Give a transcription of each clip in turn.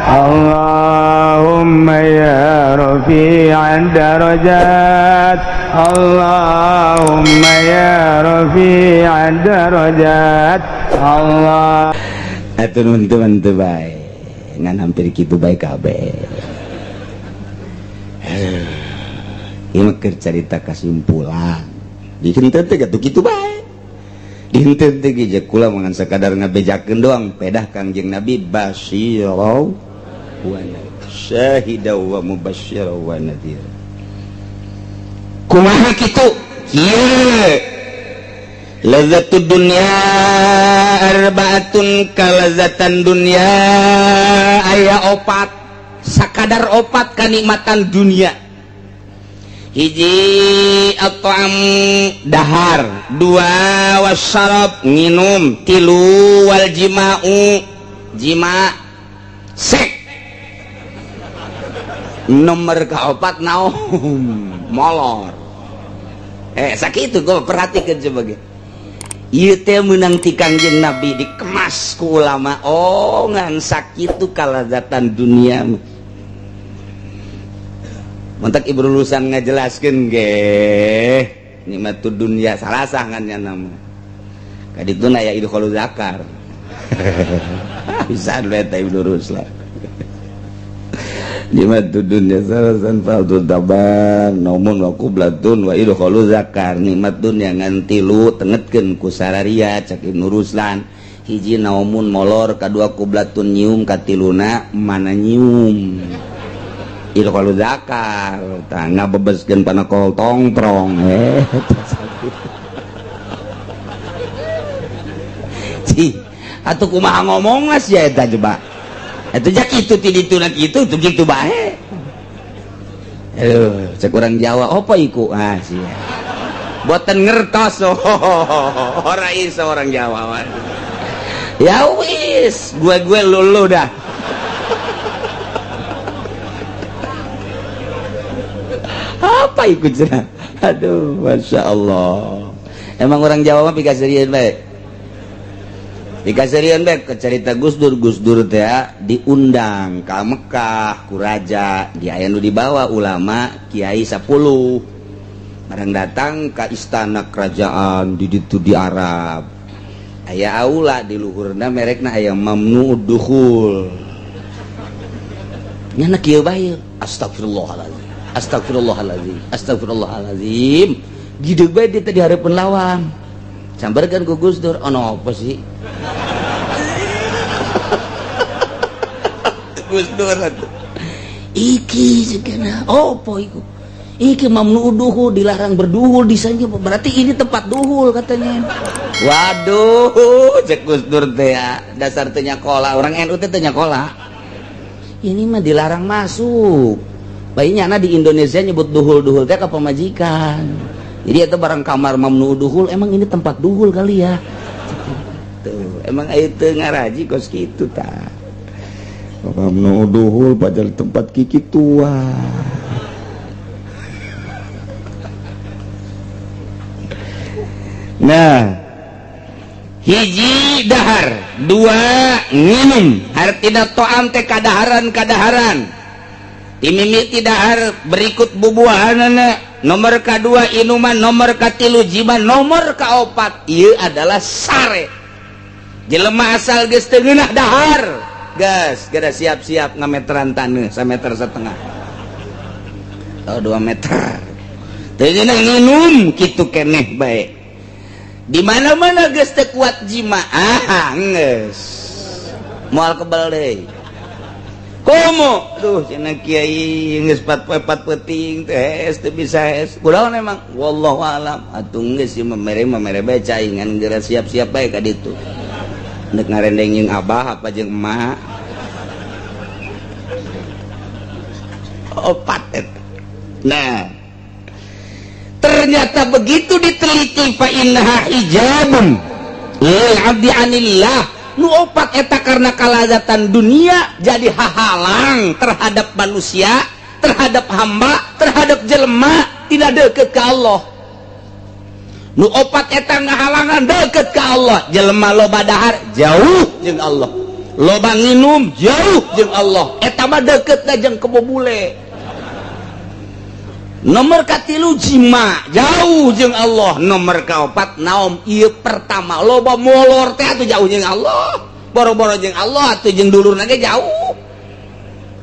Allahumma ya rafi'ad darajat, Allahumma ya rafi'ad darajat. Allah atur teman teu bae ngan hampir kitu bae kabeh. Ieu keur carita kasimpulan. Dihenteu teh gatuh kitu bae. Dihenteu teh ge kula mangan sakadar ngabejakeun doang pedah Kangjeng Nabi basyirau wa syahidaw wa mubasysyirau wa nadhir. Kumaha kitu? Kieu lazatud dunya arbaatun kalazatan dunya, aya opat sakadar opat kanikmatan dunia. Hiji at-ta'am dahar, dua wasyarab nginum, tilu wal jima'u jima sek, nomor kaopat naon molor. Sakitu gua perhatikan coba ge. Ieu teh meunang ti Kangjeng Nabi dikemas ku ulama. Oh ngan sakitu kalazatan dunia. Mantak Ibnu Lusan ngajelaskeun ge nikmatud dunya salasah ngan nama. Kadituna aya idkholu zakar. Bisa we ta Ibnu Ruslan. Nikmatud dunya salasan fardhu taban naumun wa qublatun wa idkholu zakar. Nikmat dunya ngan tilu tengetkeun ku sarariya cak Ibnu Ruslan. Hiji naumun molor, kadua qublatun nyium, katiluna mana nyium. Idkholu zakar tah ngabebeskeun panakol tongtrong. Cih, atuh kumaha ngomong mas ya eta coba. Itu jak itu tidituna kitu tuh kitu bae. Cek urang Jawa apa iku? Ah sia. Boten ngertos ora iso orang Jawa. Ya wis, gue lulu dah. Apa iku cenah? Aduh, Masya Allah. Emang orang Jawa mah pikasirian bae. Dikasirian baik ke cerita Gus Dur teh diundang ke Mekah ku raja di aya nu dibawa ulama kiai 10 bareng datang ke istana kerajaan di ditu di Arab aya aula di luhurna merekna aya mamnu dukhul nyana kieu bae astagfirullahalazim astagfirullahalazim astagfirullahalazim gideg bae di tadi hareupeun lawang sambarkan ku Gus Dur ono apa sih Gus Dur iki segana opo iku iki mamnu duhul dilarang berduhul di sana berarti ini tempat duhul katanya. Waduh cek Gus Dur teh dasar teu nyakola orang NU teh teu nyakola ini mah dilarang masuk bayinya di Indonesia nyebut duhul teh ka pamajikan jadi itu barang kamar mamnu duhul emang ini tempat duhul kali ya tuh emang itu ngaraji kos gitu ta mamnu duhul padahal tempat kiki tua. Nah hiji dahar dua nginum artina to'am teh kadaharan timimiti dahar berikut bubuahanana nomor kedua inuman nomor katilu jiman nomor kaopat ieu adalah sare jelema asal geus teu ngeunah dahar gas gada siap-siap ngameteran taneuh 1,5 meter atau 2 meter teu nginum kitu keneh bae di mana-mana geus teu kuat jima geus moal kebal deui komo duh cenah kiai geus 4 peting teh teu bisa kunaon emang wallahu alam atuh geus ieu mamere bae caingan geura siap-siap bae ka ditu nek ngarendengin abah apa jeung emak opat eta. Nah ternyata begitu diteliti fa innaha hijabun lil abdi anillah nu opat eta karena kalazatan dunia jadi hahalang terhadap manusia terhadap hamba terhadap jelema tidak deukeut ka Allah nu opat eta ngahalangan deukeut ka Allah jelema loba dahar jauh jeung Allah loba nginum jauh jeung Allah eta mah deukeutna jeung kebo bule. Nomor katilu jima jauh jeung Allah. Nomor kaopat naom ieu pertama loba molor teh atuh jauh jeung Allah. Boro-boro jeung Allah atuh jeung dulurna ge jauh.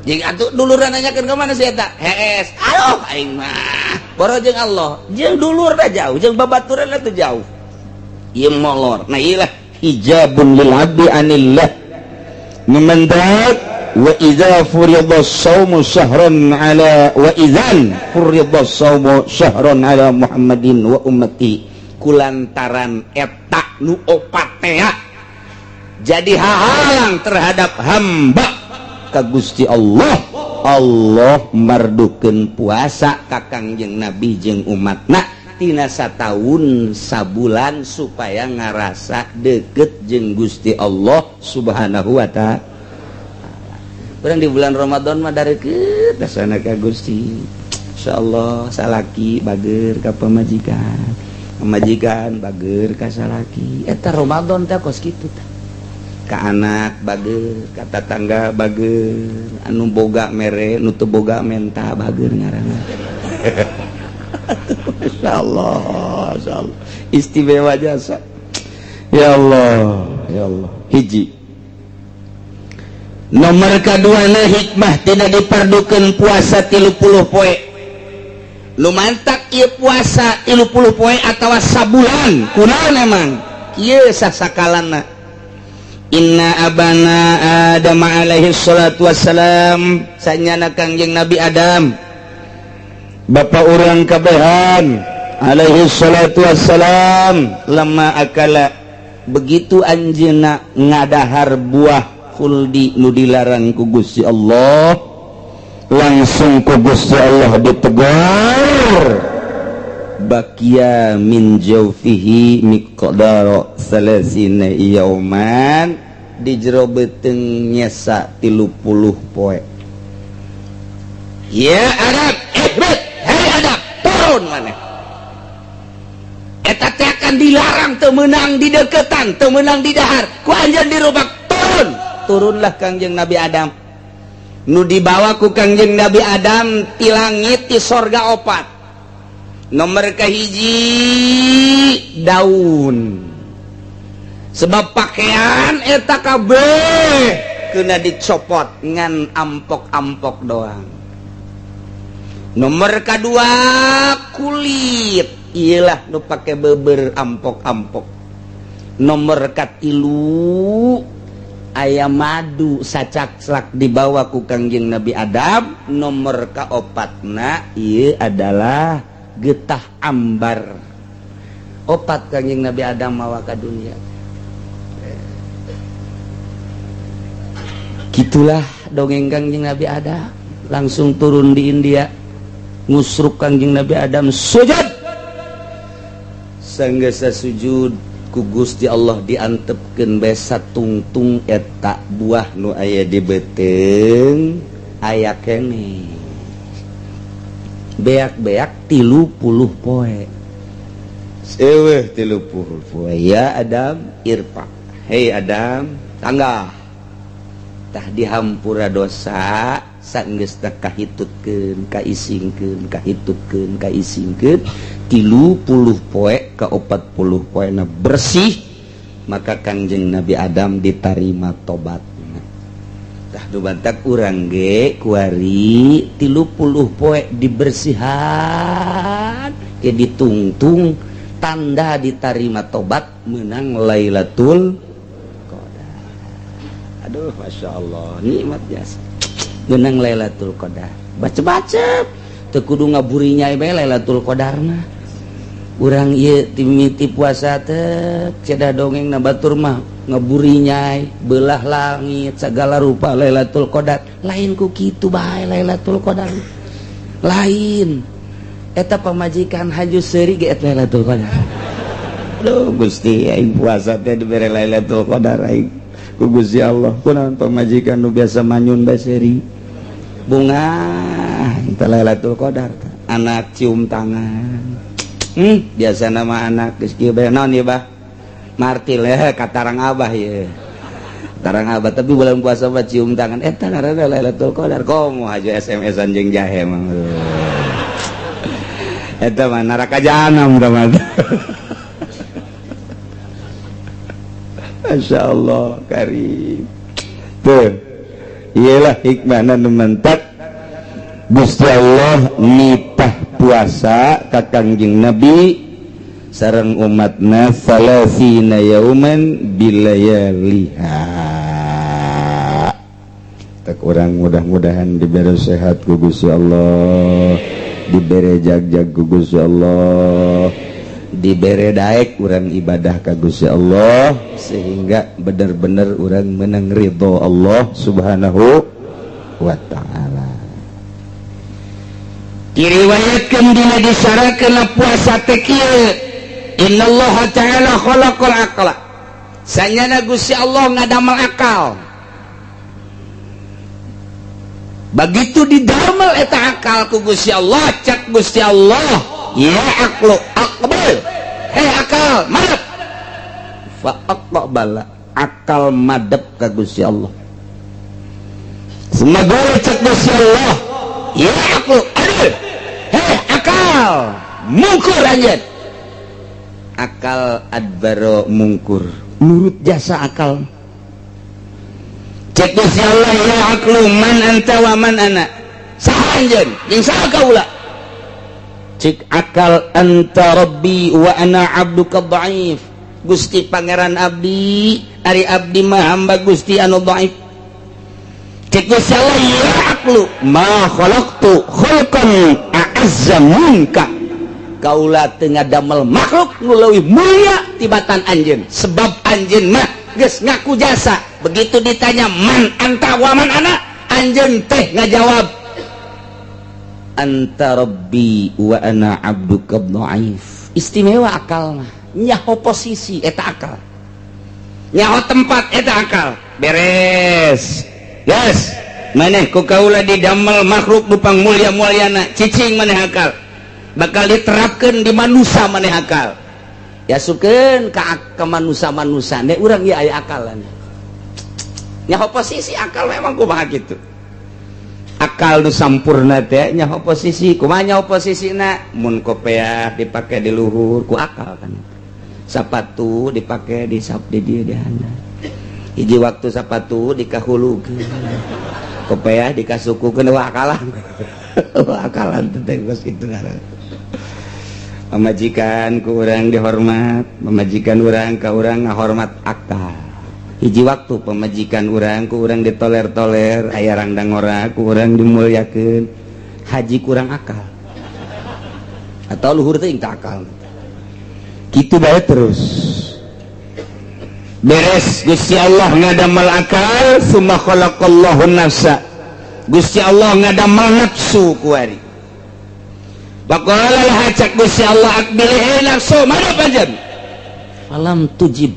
Jeung atuh dulurna nanyakeun ka mana si eta? Hees. Aduh aing mah boro jeung Allah. Jeung dulurna jauh, jeung babaturan atuh jauh. Ieu molor. Nah ieu hijabun lil abdi anillah. Memendak wa idza furida shaumu syahran ala wa idzan furida shaumu syahran ala Muhammadin wa ummati kulantaran eta nu opat teh jadi hahalang terhadap hamba ka Gusti Allah. Allah mardukeun puasa ka Kangjeng Nabi jeung umatna tina sataun sabulan supaya ngarasa deket jeung Gusti Allah Subhanahu wa ta'ala. Urang di bulan Ramadan mah darekeut dasana ka Gusti. Insyaallah salaki bageur ka pamajikan, pamajikan bageur ka salaki. Eta Ramadan teh kos kitu teh. Ka anak bageur, ka tatangga bageur, anu boga mere, nu teu boga menta bageur ngaranna. Masyaallah, masyaallah. Istimewa jasa. Ya Allah, ya Allah. Hiji. Nomor kaduana hikmah tidak dipardukeun puasa 30 poe. Lumantak ieu puasa 30 poe atawa sabulan. Kunaon emang? Ieu sasakalana. Inna abana Adam alaihi salatu wassalam sanyana Kangjeng Nabi Adam Bapak orang kabehan alaihi salatu wassalam lama akala begitu anjeuna ngadahar buah khuldi nu dilarang ku Gusti Allah langsung ku Gusti Allah ditegur bakia min jawfihi miqdaro salasina yauman di jero beuteung nyesa 30 poe. Ya Arab ihbat hai Adam turun maneh eta teh akan dilarang teu meunang di deukeutan teu meunang di dahar ku anjeun dirobak turun. Turunlah Kangjeng Nabi Adam nu dibawa ku Kangjeng Nabi Adam ti langit ti sorga opat. Nomor kahiji daun sebab pakaian eta kabeh kena dicopot ngan ampok-ampok doang. Nomor kedua kulit iyalah nu pake beber ampok-ampok. Nomor katilu aya madu sacakslak dibawa ku Kangjeng Nabi Adam. Nomor kaopatna ieu adalah getah ambar. Opat Kangjeng Nabi Adam mawa ka dunia. Gitulah dongeng Kangjeng Nabi Adam. Langsung turun di India ngusruk Kangjeng Nabi Adam sujud. Sanggasa sujud ku Gusti Allah diantepkeun bae satungtung eta buah nu aya di beuteung aya keneh. Beak-beak 30 poe. Seueuh 30 poe. Ya Adam irfa. Hei Adam, tanggah. Tah dihampura dosa saenggeus teh kahitutkeun, kaisingkeun, kahitutkeun, kaisingkeun 30 poe ka 40 poena bersih, maka Kangjeng Nabi Adam ditarima tobat. Tah dumantak urang ge kuari 30 poe dibersihan ke ditungtung tanda ditarima tobat menang Lailatul Qadar. Aduh Masya Allah nikmat jasa menang Lailatul Qadar. Baca-baca teu kudu ngaburi nyai bae Lailatul Qadar mah. Urang ieu timiti puasa teh cedah dongeng na batur mah ngaburi nyai belah langit segala rupa Lailatul Qadar. Lain ku kitu bae Lailatul Qadar. Lain eta pamajikan haju seuri ge eta Lailatul Qadar. Aduh Gusti aing puasa teh dibere Lailatul Qadar aing ku Gusti Allah. Kunaon pamajikan nu biasa manyun bae seuri. Bunga eta Lailatul Qadar. Anak cium tangan. Biasa nama anak geus kieu bae naon ieu bah? Martil ya katarang abah ya. sekarang abad tapi bulan puasa mah cium tangan eta ngaranna Lailatul Qadar komo aja SMS-an jeung jahe mah eta mah neraka jahanam teman. Masya Allah karim tuh iyalah hikmahna nementak Gusti Allah nitah puasa ka Kangjeng Nabi sareng umatna salasina yauman bilayaliha. Tak urang mudah-mudahan diberi sehat ku Gusti Allah, diberi jag-jag ku Gusti Allah, diberi daek urang ibadah ka Gusti Allah sehingga benar-benar urang menang ridho Allah Subhanahu wa taala. Diriwayatkeun dina disyaratkeun puasa teh kieu, innallaha ta'ala khalaqal aqla. Sanyana Gusti Allah ngadamel akal. Begitu didamel eta akal ku Gusti Allah, cak Gusti Allah, ya aqlu aqbal. Hei akal, madep. Fa aqbala, akal madep ka Gusti Allah. Semoga cak Gusti Allah, ya aqlu adil. Hei akal, mungkur anjeun. Akal adbaro mungkur, nurut jasa akal. Cek Gusti Allah ya aqlu man anta wa man ana. Saha anjeun jeung saha kaula? Cek akal anta rabbi wa ana abduka dhaif. Gusti pangeran abdi, ari abdi mah hamba Gusti anu dhaif. Cek Gusti Allah ya aqlu ma khalaqtu khalqan a'azza minka. Kaula teu ngadamel makhluk nu leuwih mulia tibatan anjeun, sebab anjeun mah geus ngaku jasa. Begitu ditanya man anta wa man ana, anjeun teh ngajawab anta rabbi wa ana abduka dhaif. Istimewa akal mah nyaho posisi eta akal, nyaho tempat eta akal. Beres yes maneh ku kaula didamel makhluk nupang mulia-mulyana, cicing maneh akal bakal diterapkeun di manusia maneh akal. Ya sukeun ka manusia-manusia nek urang ieu aya akalan. Nyaho posisi akal memang kumaha kitu. Akal nu sampurna teh nyaho posisi, kumaha nyaho posisina? Mun kopiah dipake di luhur ku akal kan. Sapatu dipake di dieu di handap. Hiji waktu sapatu dikahulukeun. Kopiah dikasukukeun wah akalan. Wah akalan teh geus kitu ngaranna. Pamajikan ku urang dihormat, pamajikan urang ka urang ngahormat akal. Hiji waktu pemajikan urang ku urang ditoler-toler, aya rangdang ora ku urang dimulyakeun, haji kurang akal. Atau luhur teh teu akal. Kitu bae terus. Beres Gusti Allah ngadamel akal, summa khalaqallahu nafsa. Gusti Allah ngadamel nafsu ku ari. Baqala lah cak Gusti Allah akbil nafsu mana panjen. Falam tujib.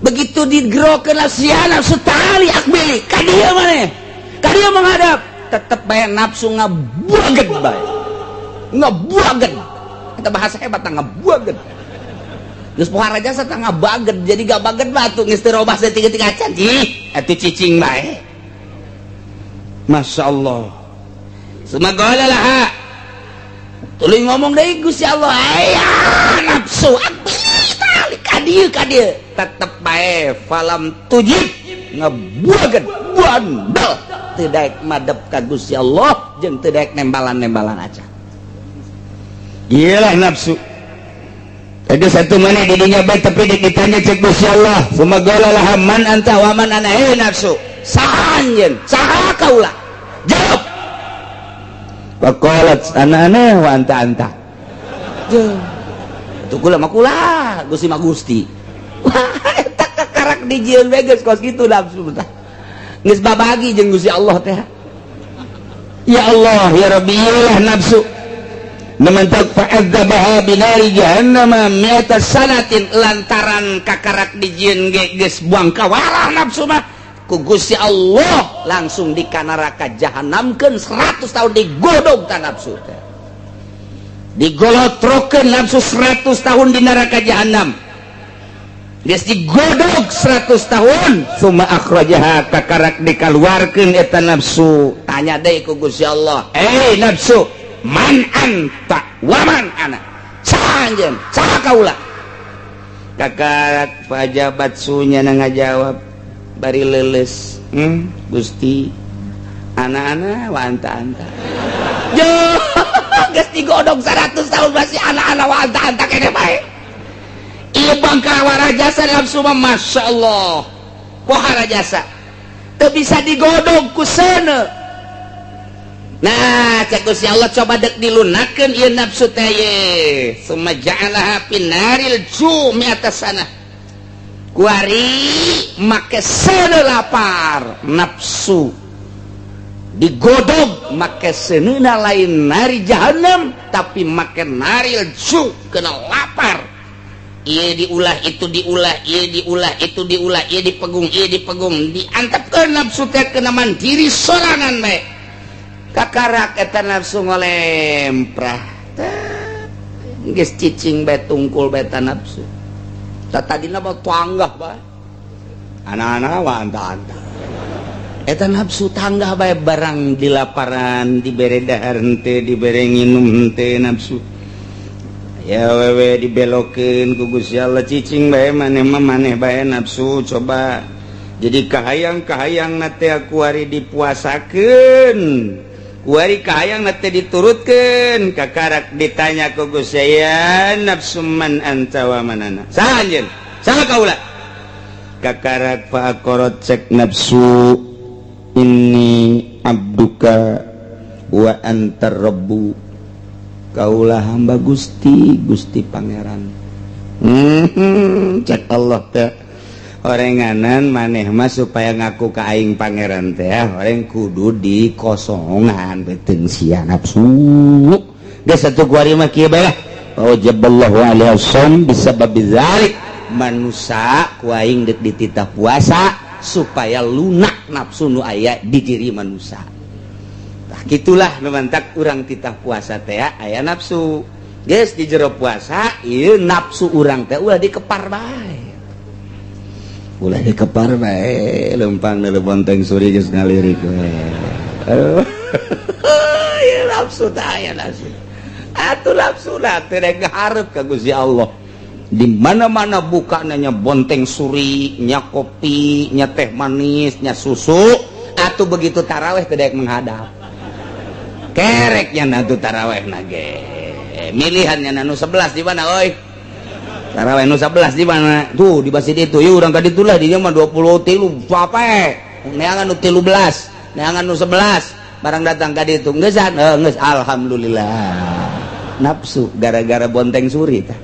Begitu digerokeun sia nafsu tali akbil ka dieu maneh. Ka dieu menghadap tetep bae nafsu ngabuageun bae. Ngabuageun. Eta bahasa hebat ngabuageun. Geus pohara jasa tah ngabageun jadi gabageun batu geus teu robah saeutik-eutik acan ih atuh cicing bae. Masyaallah. Sumagala lah. Tuluy ngomong deui Gusti Allah, aya nafsu akbil tali ka dieu tetep bae falam tujib ngabuageun bandel teu daek madep ka Gusti Allah jeung teu daek nembalan-nembalan acan. Iyalah nafsu. Ada satu mana di dunia baik tapi ditanya cek Gusti Allah, sumagala lah man anta wa man ana nafsu. Saha anjeun? Saha kaula? Jawab. Faqalat ana wa anta. Tuh kula mah kula, Gusti mah Gusti. Wah, eta kakarak dijieun we geus kos kitu nafsu tah. Geus babagi jeung Gusti Allah teh. Ya Allah, ya Rabbi, iyalah nafsu. Nementak fa'adzabaha binari jahannam mi'ata sanatin lantaran kakarak dijieun ge geus buang ka walah nafsu mah ku Gusti Allah langsung di ka neraka jahanamkeun 100 tahun digodog ka nafsu teh. Digolotrokeun nafsu 100 tahun di neraka jahanam. geus digodog 100 tahun summa akhrajaha kakarak dikaluarkeun eta nafsu. Tanya deui ku Gusti Allah, nafsu, man anta wa man ana? Saha anjeun? Saha kaula? Kakarak pajabat sunya ngajawab bari leuleus, Gusti, ana-ana wa anta-anta. Yo, geus digodog 100 tahun masih ana-ana wa anta-anta kene bae. Ieu bangka warajasa nafsu mah masyaallah. Pohara jasa teu bisa digodog ku seuneu. Nah, cek Gusti Allah coba dek dilunakeun ieu nafsu teh ye. Summa ja'alaha finaril jumi atasana. Kuari make seuneu lapar nafsu digodog make seuneuna lain nari jahanam tapi make naril ju kena lapar. Ieu diulah itu diulah, ieu diulah itu diulah, ieu dipegung diantepkeun nafsu teh kena mandiri sorangan bae. Kakarak eta nafsu ngolemprah geus cicing bae tungkul bae eta nafsu. Tadina mah tanggah bae ana-ana wa anta-anta. Eta nafsu tanggah bae barang dilaparan dibere dahar henteu dibere nginum henteu nafsu. Ya wewe dibelokeun ku Gusti Allah cicing bae maneh mah maneh bae nafsu coba jadi kahayang teh aku ari dipuasakeun. Kuari kahayang teh diturutkeun. Kakarak ditanya ku Gusti ya nafsu man anta wa manana? Saha anjeun? Saha kaula? Kakarak fa aqarat cek nafsu inni abduka wa antar rabbu. Kaulah hamba Gusti, Gusti Pangeran. Cek Allah teh orenganan maneh mah supaya ngaku ka aing pangeran teh oreng kudu dikosongan beuteung sia nafsu. Geus satu kuari mah kieu bae lah. Wajaballahu alaihi wasallam bisababi dzalik. Manusa ku aing deuk dititah puasa supaya lunak nafsu nu aya di diri manusa. Gitulah numantak urang titah puasa teh aya nafsu. Geus di jero puasa ieu nafsu urang teh ulah dikepar bae. Ulah dikepar bae leumpang na bonteng suri geus ngalirik we. Ieu nafsu teh aya nafsu. Atuh nafsu teh rek hareup ka Gusti Allah. Di mana-mana buka nya bonteng suri, nya kopi, nya teh manis, nya susu, atuh begitu tarawih teh daek menghadap. Kereknya natu taraweh nage milihannya nanu 11 di mana oi taraweh nu 11 di mana tuh di masjid itu yuk urang ka ditulah di mah 23 pape neangan nu 13 neangan nu 11 barang datang ka ditu ngeusan geus alhamdulillah nafsu gara-gara bonteng suri tah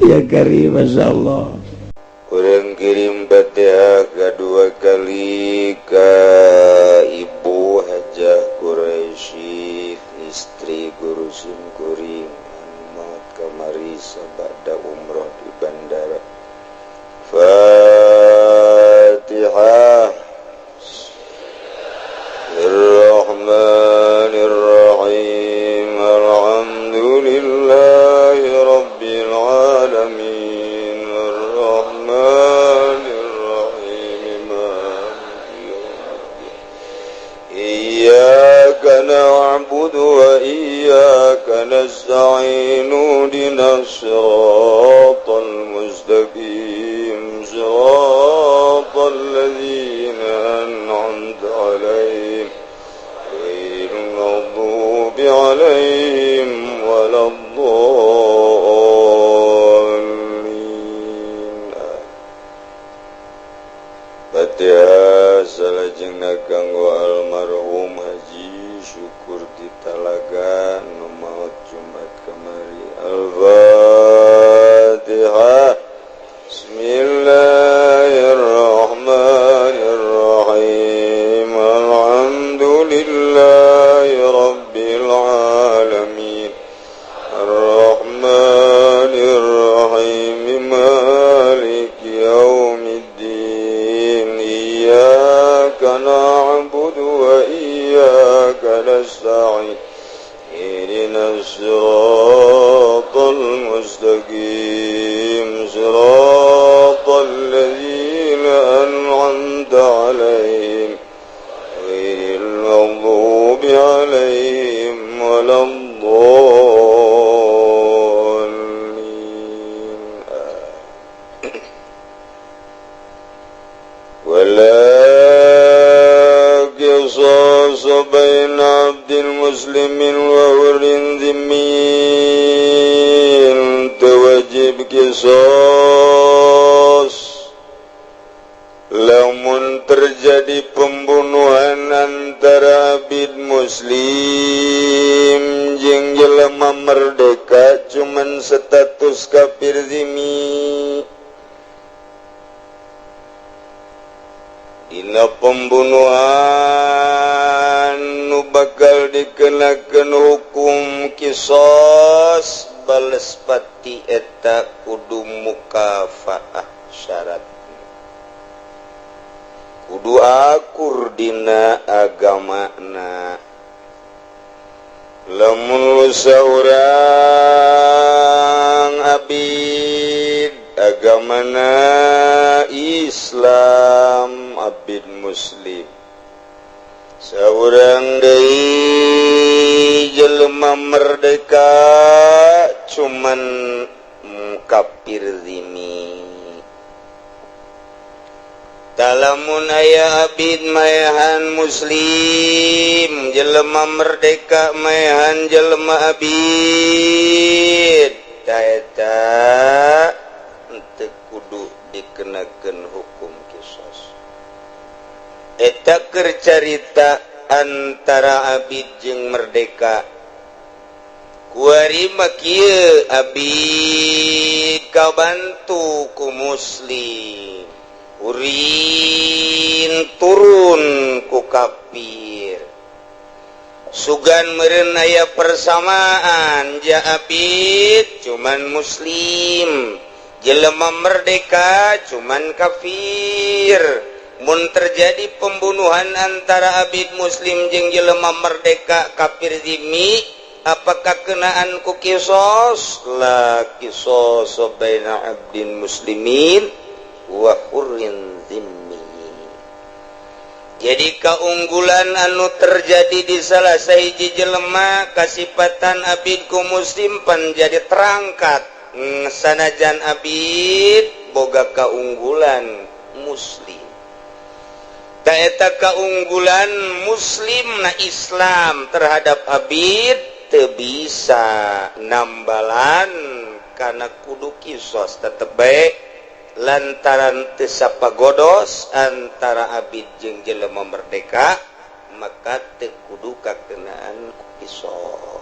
ya karim masyaallah. Urang kirim Fatihah kedua kali ke Ibu Hajah Quraisy, istri Guru Simkuring, Ahmad kamari sabada umroh di bandara. Fatihah. Bismillahirrahmanirrahim. Alhamdulillahi rabbil alamin. Iyyaka na'budu wa iyyaka nasta'in ihdinas siratal mustaqim siratal ladzina an'amta 'alaihim ghairil maghdubi 'alaihim waladdallin. Fatihah salajengna kanggo almarhum Haji Syukur di Talaga nu maot Jumat kamari. Al-Fatihah. Bismillahirrahmanirrahim. Alhamdulillahi rabbil alamin. Ar-Rahmanir-Rahim. Maliki yaumiddin. Iyyaka na'budu wa iyyaka nasta'in. Ihdinas siratal mustaqim. عليهم غير المغضوب عليهم ولا الضالين ولا قصاص بين عبد مسلم وحر ذمي wajib qisas lamun terjadi pembunuhan antara abid muslim jeung jelema merdeka cuman status kafir zimmi dina pembunuhan nu bakal dikenakeun hukum qisas bales pati eta kudu mukafaah syarat kudu akur dina agamana lamun saurang abid agamana Islam abid muslim saurang deui jelema merdeka cuman kafir zimmi talamun aya abid maehan muslim jelema merdeka maehan jelema abid taeta henteu kudu dikenakeun hukum qisas eta keur carita antara abid jeung merdeka kuari makieu abid kabantu ku muslim urin turun ku kafir sugan meureun aya persamaan ja abid cuman muslim jelema merdeka cuman kafir mun terjadi pembunuhan antara abid muslim jeung jelema merdeka kafir zimmi apakah kenaan ku qisas la qisas baina abdin muslimin wa hurrin zimmi jadi keunggulan anu terjadi di salah sahiji jelema kasipatan abid ku muslim pan jadi terangkat sanajan abid boga keunggulan muslim ta eta keunggulan muslim na Islam terhadap abid teu bisa nambalan karena kudu qisas tetep bae lantaran teu sapagodos antara abid jeung jelema merdeka maka teu kudu kakenaan qisas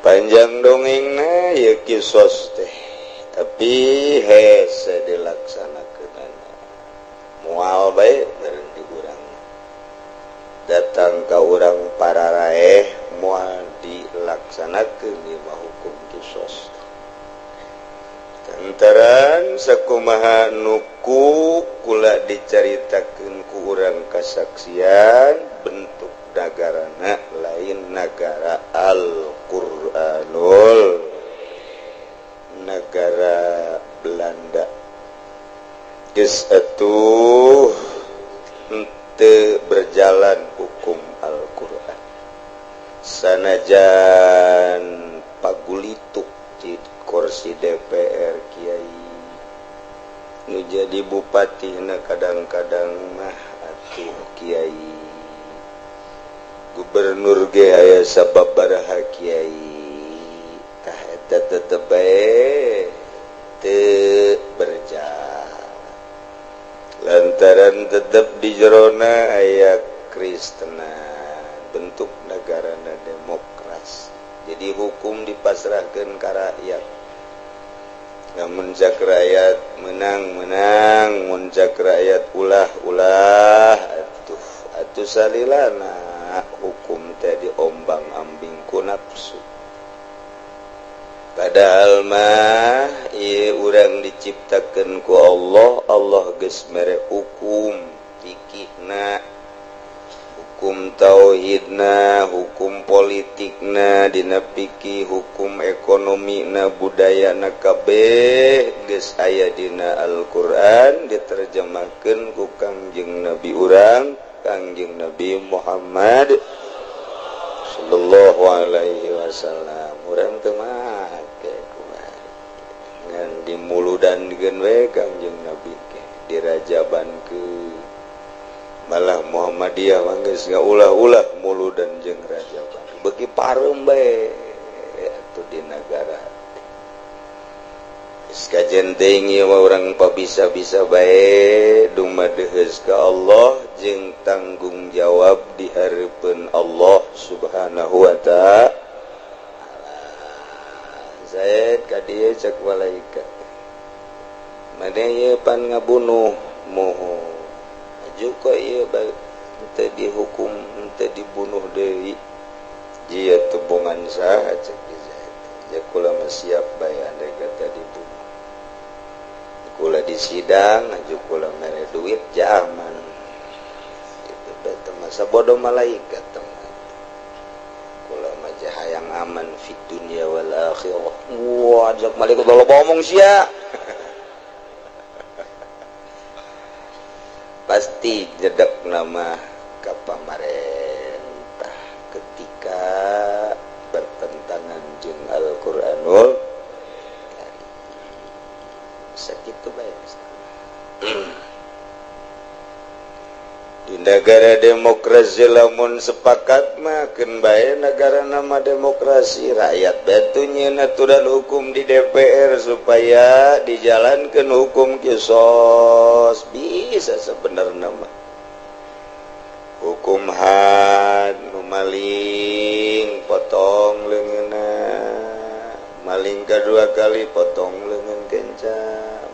panjang dongengna ya qisas teh tapi hese dilaksanakeun moal bae beureun di urang datang ke urang pararaeh moal dilaksanakeun di hukum qisas lantaran sakumaha nuku kula dicaritakeun ku urang kasaksian bentuk nagarana lain negara Al-Qur'anul negara Belanda geus atuh teu berjalan hukum Al-Qur'an sanajan pagulituk di kursi DPR kiai nu jadi bupatina kadang-kadang mah atuh kiai gubernur ge aya sababaraha kiai tah eta tetep bae teu berjalan lantaran tetap di jerona aya Kristena bentuk negarana demokrasi jadi hukum dipasrahkeun ka rakyat lamun cak rakyat menang mun cak rakyat ulah atuh salilana hukum teh diombang-ambing ku nafsu padahal mah ieu urang diciptakeun ku Allah geus mere hukum fikihna hukum tauhidna, hukum politikna, dina fikih, hukum ekonomina, budayana kabeh geus aya dina Al-Qur'an diterjemahkeun ku Kangjeng Nabi urang, Kangjeng Nabi Muhammad sallallahu alaihi wasallam. Urang teu make ngan dimuludankeun we Kangjeng Nabi ke dirajabankeun. Malah Muhammadiyah manggeus ngaulah-ulah muludan jeung rajaban. Beuki pareum bae atuh di negara. Geus kajen teuing ieu mah urang pabisa-bisa bae dumadeheus ka Allah jeung tanggung jawab di hareupeun Allah Subhanahu wa ta'ala. Zaid ka dieu cek malaikat. Mane ieu pan ngabunuh moho. Juga ia teu dihukum, teu dibunuh deui. Jia tubungan saha cek Zaid. Ya kula mah siap bae andai kata dibunuh. Kula di sidang, aju kula mere duit jaman. Itu beta masa bodoh malaikat teman. Kula mah hayang aman fid dunya wal akhirah. Wah, jak malaikat lo ngomong sia. Pasti jedek nama ke pemerintah ketika bertentangan jeung Al-Qur'anul Karim. Sakitu bae. Di negara demokrasi lamun sepakat mah keun bae negara nama demokrasi, rakyat batu nyieun aturan hukum di DPR supaya dijalankeun hukum kisos. Bisa sebenarnya mah hukum had nu maling potong leungeunna, maling kadua kali potong leungeun kenca,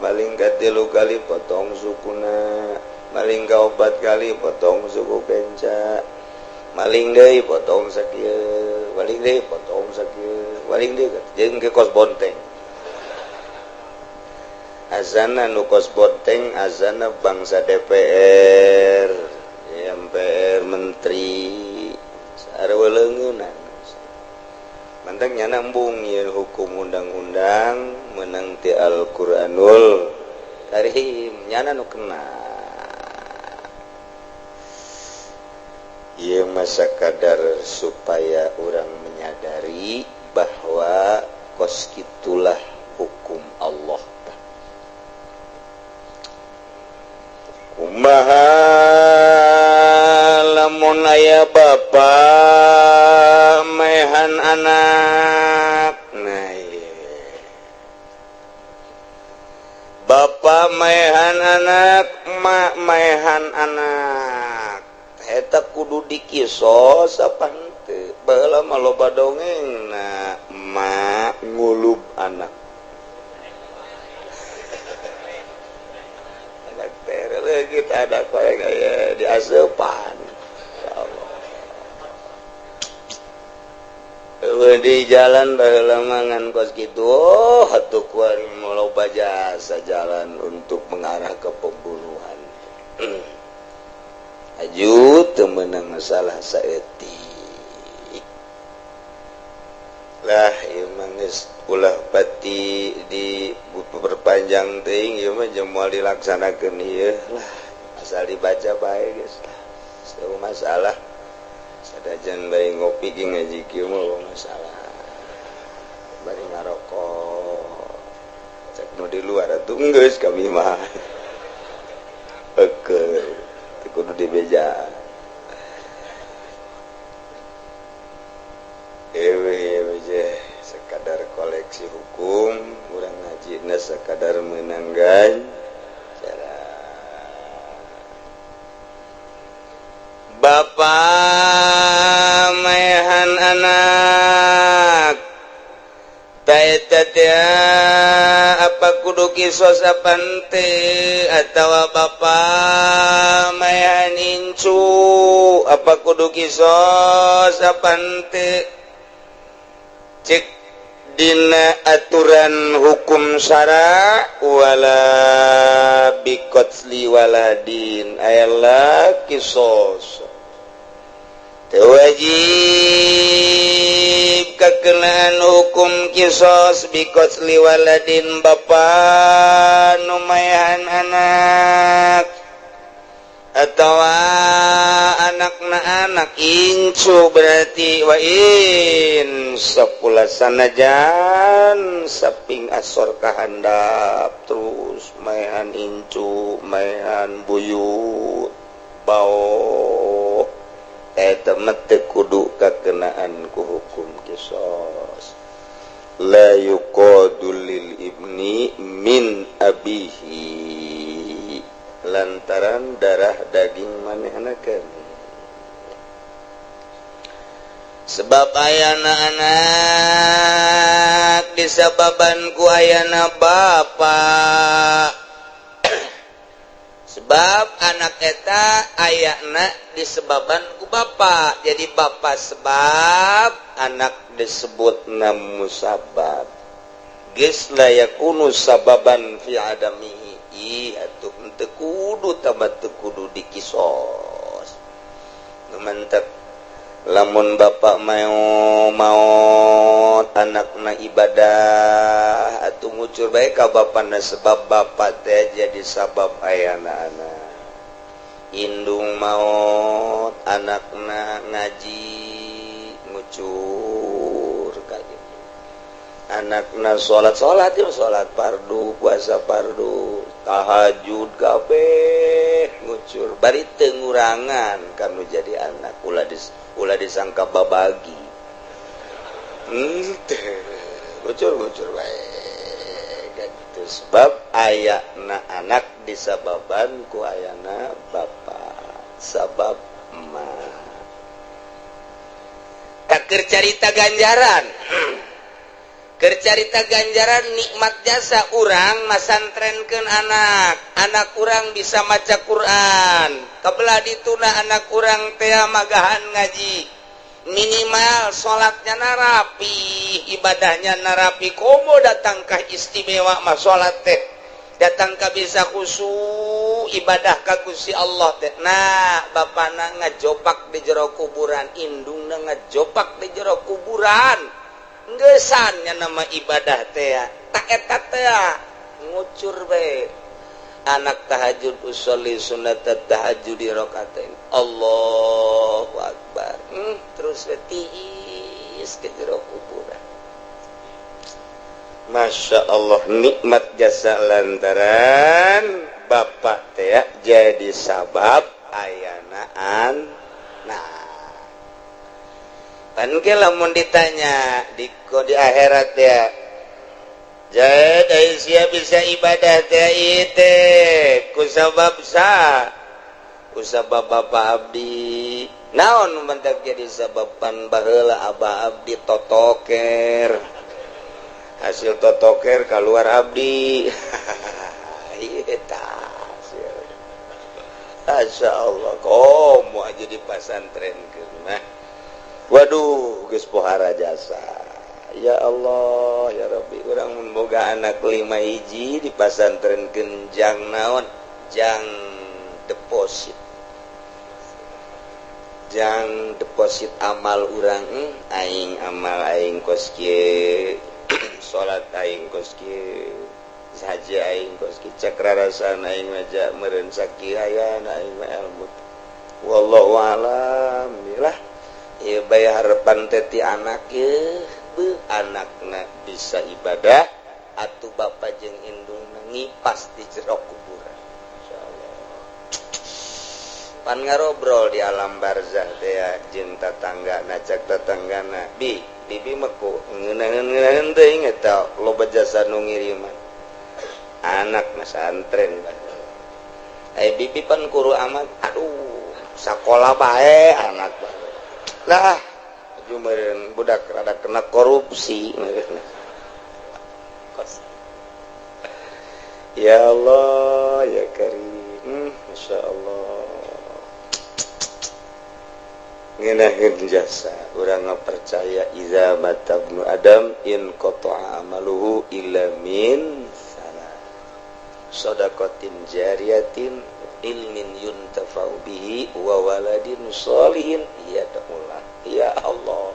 maling katilu kali potong sukuna, maling kaopat kali potong suku kenca, maling deui potong sakieu, maling deui potong sakieu, maling deui jeung ke kos bonteng. Azana nu kos bonteng, azana bangsa DPR, MPR, menteri, sareweleungeunna. Mantang nya nambung ieu hukum undang-undang meunang ti Al-Qur'anul Karim, nya nu kena. Ieu mah sakadar supaya urang menyadari bahwa kos kitulah hukum Allah. Kumaha lamun aya bapa mehan anak. Nah iya. Bapa mehan anak, mak mehan anak. Eta kudu dikisos apa henteu? Baheula mah loba dongengna, mak ngulub anak. Kita ada korek ya di asupan. Ya Allah. Di jalan baheula mangan kos kitu, atuh kuari loba jasa jalan untuk mengarah ke pembunuhan. Aju teu meunang masalah saeutik. Lah ieu mah geus ulah pati di perpanjang teuing ieu mah jeung moal dilaksanakeun ieu lah asal dibaca bae geus lah teu masalah sadajan bae ngopi ge ngaji kieu mah masalah bari ngarokok cek nu di luar atuh geus kami mah eukeul teu kudu dibejaan sekadar koleksi hukum urang ngajina sekadar menanggan cara bapa mehan anak taeta teh apa kudu kisos apa henteu atawa bapa mehan incu apa kudu kisos apa henteu cek dina aturan hukum syara wala bikotsli waladin ayalah kisos wajib kakenaan hukum kisos bikos liwaladin bapak numayan anak atau anak incu berarti wain sepula sanajan saping asor kahandap terus maehan incu maehan buyut bau eta mete kudu kakenaan ku hukum kisos la yuqadul lil ibni min abihi lantaran darah daging manehna kan sebab ayana anak disababan ku ayana bapa sebab anak eta ayana disebaban ku bapa jadi bapa sebab anak disebut namu sabab geus la yakunu sababan fi adamihi atuh teu kudu tabat teu kudu dikisos mantep lamun bapak mau anakna ibadah atuh ngucur bae ka bapana sebab bapak teh jadi sabab ayana anak indung maot anakna ngaji ngucur ka dieu anakna salat ya salat fardu puasa fardu tahajud kabeh ngucur bari teu ngurangan kanu jadi anak ulah disangka babagi ngucur bae gitu sebab ayana anak disababan ku ayana bapa sabab emak takeur carita ganjaran kercarita ganjaran nikmat jasa urang masantrenkeun anak urang bisa maca Quran kabelah dituna anak urang teh magahan ngaji minimal salatnya narapi ibadahnya narapi komo datang ka istimewa mah salat teh datang ka bisa khusyuk ibadah ka Gusti Allah teh nah bapana ngajopak di jero kuburan indungna ngajopak di jero kuburan gesannya nama ibadah teh tak eta teh ngucur bae anak tahajud usolli sunat tahajud di rakaatain Allahu akbar terus tiis ke jero kuburan Masya Allah nikmat jasa lantaran bapak teh jadi sabab ayanaan nah kan ke lamun ditanya di akhirat ya jadi sia bisa ibadah teh ite kusabab kusabab bapak abdi naon mentak jadi sababan baheula abah abdi totoker hasil totoker keluar abdi eta Masya Allah komo aja di pasantren mah waduh geus pohara jasa ya Allah ya Rabbi urang mun boga anak 5 hiji di pasantrenkeun jang naon jang deposit amal urang aing amal aing kos kieu salat aing kos kieu saja aing kos kieu cakrarasan aing maja meureun sakihayan aing ilmu wallahu alam lah ya bae harapan teh anak ye anakna bisa ibadah atuh bapak jeung indungna ngipas di jero kuburan insyaallah pan ngarobrol di alam barzah teh jeung tatanggana cak tatanggana bibi meku ngeunaheun teuing eta loba jasa nu ngiriman anak santren bibi pan kuru amat aduh sakola bae anak lah jumeun budak rada kena korupsi ya Allah ya Karim Masya Allah ngeunaheun jasa urang percaya iza matabnu adam in qata'a amaluhu illa min salat shadaqatin jariyatin ilmin yuntafa'u bihi wa waladin sholihin yad'ulah. Ya Allah,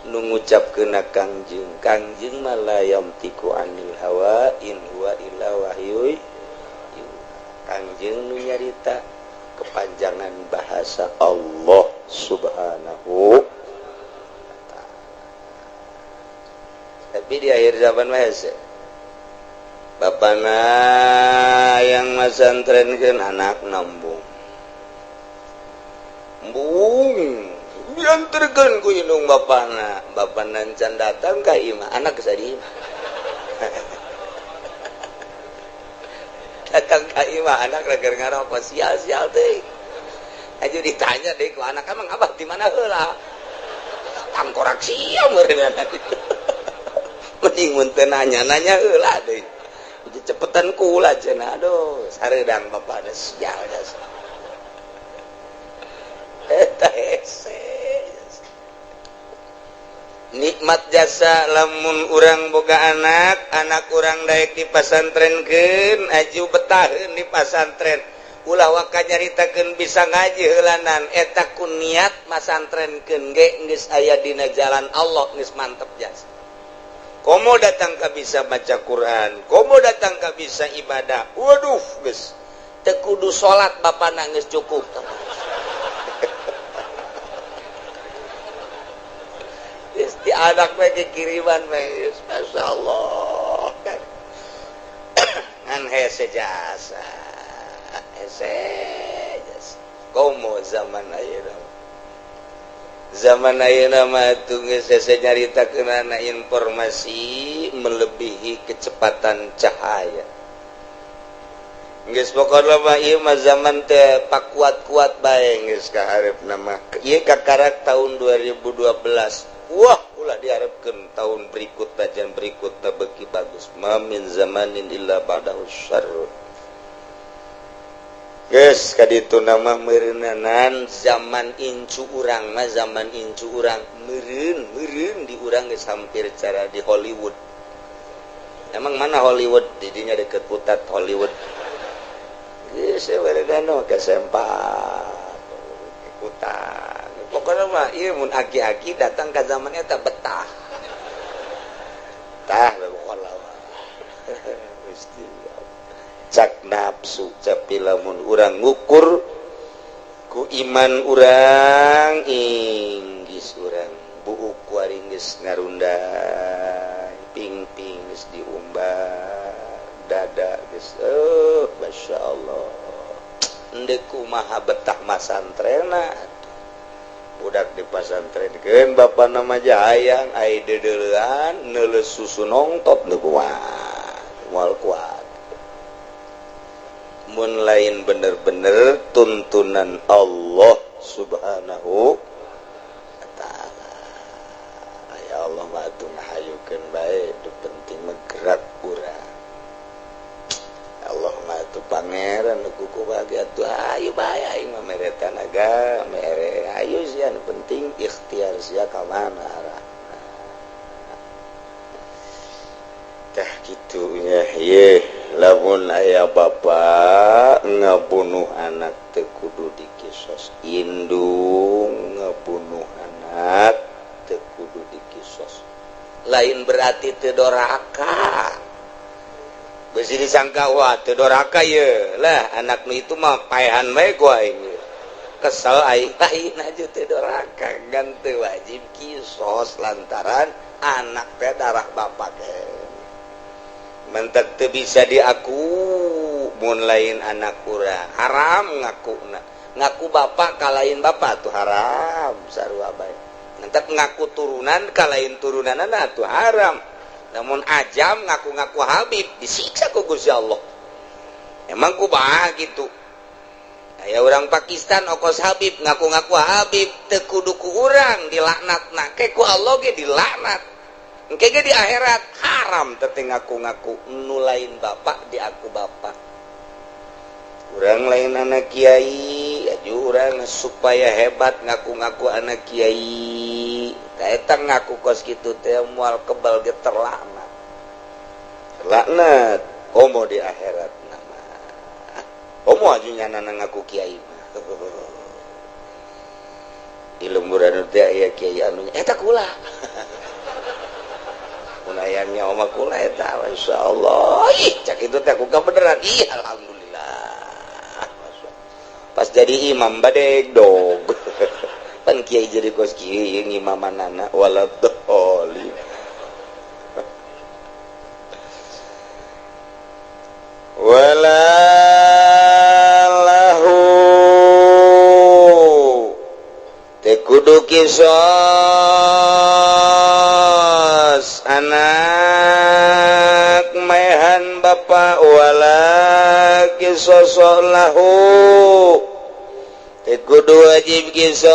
nu ngucapkeun Kangjeng mah la yamtiku anil hawa in huwa illa wahyu. Kangjeng nu nyarita kepanjangan bahasa Allah Subhanahu wa ta'ala. Tapi di akhir zaman mah bapana yang masantrenkeun anak nambung. Dianterkeun ku indung bapana can datang ka imah anak kesadi imah. Datang ka imah anak keur ngaroko sial-sial teh. Aju ditanya deui ku anak, "Emang abah di mana heula?" Tangkorak sia meureun. Mending mun teu nanya heula deui. Cepetan kula cenah, aduh sareudang bapana sial das. Eta hese. Nikmat jasa lamun urang boga anak urang daek di pasantrenkeun, aju betaheun di pasantren. Ulah waka nyaritakeun bisa ngaji heulanan, eta ku niat masantrenkeun ge geus aya dina jalan Allah, geus mantep jasa. Komo datang ka bisa baca Quran, komo datang ka bisa ibadah. Waduh, geus teu kudu salat bapana geus cukup. Geus ti anak mah kiriman mah, masyaallah. Ngan hese jasa. Hese jasa. Komo zaman ayeuna. Zaman ayeuna mah atuh geus hese nyaritakeun informasi melebihi kecepatan cahaya. Geus pokona mah ieu mah zaman teh pakuat-kuat bae geus ka hareupeuna mah. Ieu kakarak tahun 2012. Wah, ulah diharapkeun tahun berikut bajan berikutna beuki bagus. Ma min zamanin illa ba'dahu syarr. Geus kaditu nama meureunanan zaman incu urang mah zaman incu urang meureun di urang geus hampir cara di Hollywood. Emang mana Hollywood? Di dinya deket putat Hollywood. Geus weureunan kesempat ikutan. Pokona mah ieu mun aki-aki datang ka zaman eta betah. Tah pokona mah. Gusti cak nafsu capi lamun urang ngukur ku iman urang inggis urang buuk kuaring geus ngarundai ping-ping geus diumbar dada geus masyaallah endeu kumaha betah masantrena budak di pasantrenkeun bapana mah hayang ai deudeulean neuleus susu nongtop teu kuat moal kuat. Mun lain bener-bener tuntunan Allah Subhanahu wa ta'ala. Ya Allah matu ngahayukeun bae nu penting mah gerak urang. Allah matu pangeran nu kuku bahagia atuh ayo bae aing mah mere tanaga mere ayo sia nu penting ikhtiar sia ka mana arah. Tah kitunya ye lamun aya bapa ngabunuh anak teu kudu dikisos indung ngabunuh anak teu kudu dikisos lain berarti teu doraka besi disangka wah teu doraka ye lah anak nu itu mah paehan bae ku aing kesel aing aja teu doraka gan teu wajib kisos lantaran anak teh darah bapa teh mentek teu bisa diaku mun lain anak urang haram ngaku bapak ka lain bapak tuh haram sarua bae mentek ngaku turunan ka lain turunanna tuh haram namun ajam ngaku Habib disiksa ku Gusti Allah emang kumaha gitu aya urang Pakistan okos Habib ngaku Habib teu kudu ku urang dilaknatna ke ku Allah ge dilaknat engke ge di akhirat haram teh ngaku nulain bapak di aku bapak urang lain anak kiai aju urang supaya hebat ngaku anak kiai eta ngaku kos kitu teh moal kebal ge terlaknat komo di akhiratna ajunya ngaku kiai mah. Di lemburan teh aya kiai anu eta kula. Unayannya oma kula eta masyaallah. Ih, cak itu teh kuka beneran. Ih, alhamdulillah. Pas jadi imam badeg dog. Pan kiai jadi kos kiai yang imamanana waladhdallin. Walalahu tekudu kisos anak maehan bapa wala kisos lahu tekudu wajib kisos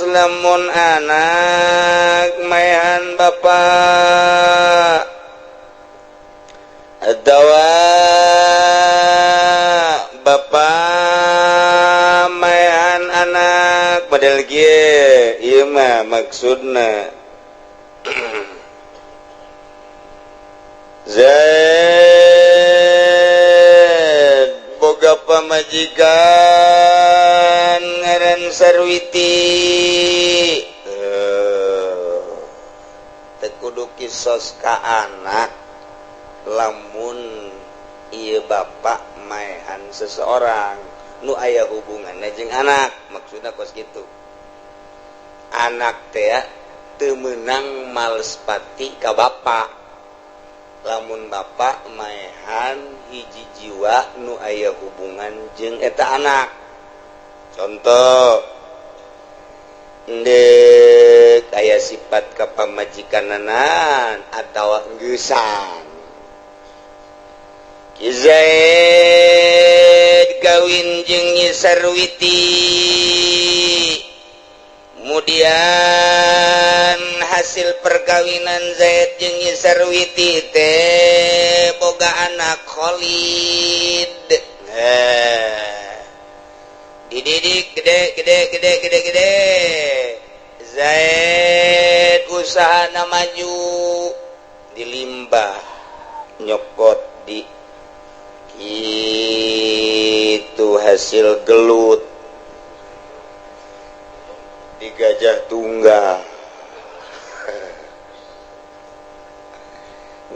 lamun anak maehan bapa atawa bapak maehan anak padahal kieu ieu mah maksudna Zaid boga pamajikan ngaran Sarwiti teu kudu kisos ka anak lamun ieu bapak maehan seseorang nu aya hubunganna jeung anak maksudna kos kitu anak teh teu meunang males pati ka bapak lamun bapak maehan hiji jiwa nu aya hubungan jeung eta anak contoh ndek aya sifat ka pamajikanana atawa geusang Zaid kawin jeung Nyi Sarwiti kemudian hasil perkawinan Zaid jeung Nyi Sarwiti teh boga anak Khalid dididik gede Zaid usahana maju di limbah nyokot di itu hasil gelut di Gajah Tunggal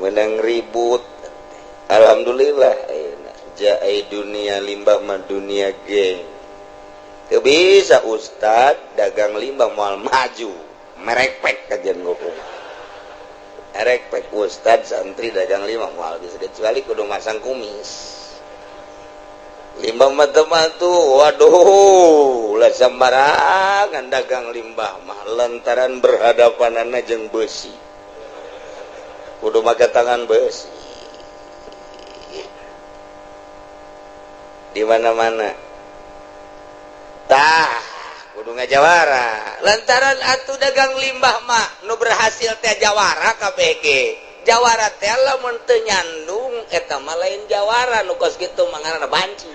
menang ribut alhamdulillah jaai dunia limbah mah dunia geng teu bisa ustad dagang limbah moal maju merekpek kajian ngomong merekpek ustad santri dagang limbah moal bisa kecuali kudu masang kumis limbah mah tuh waduh lah sembarangan dagang limbah mah lantaran berhadapanana jeung besi kudu make tangan besi di mana-mana tah kudu ngajawara lantaran atuh dagang limbah mah nu berhasil teh jawara kabeh ge jawara teh lamun teu nyandung eta mah lain jawara nu kos kitu mangarana banci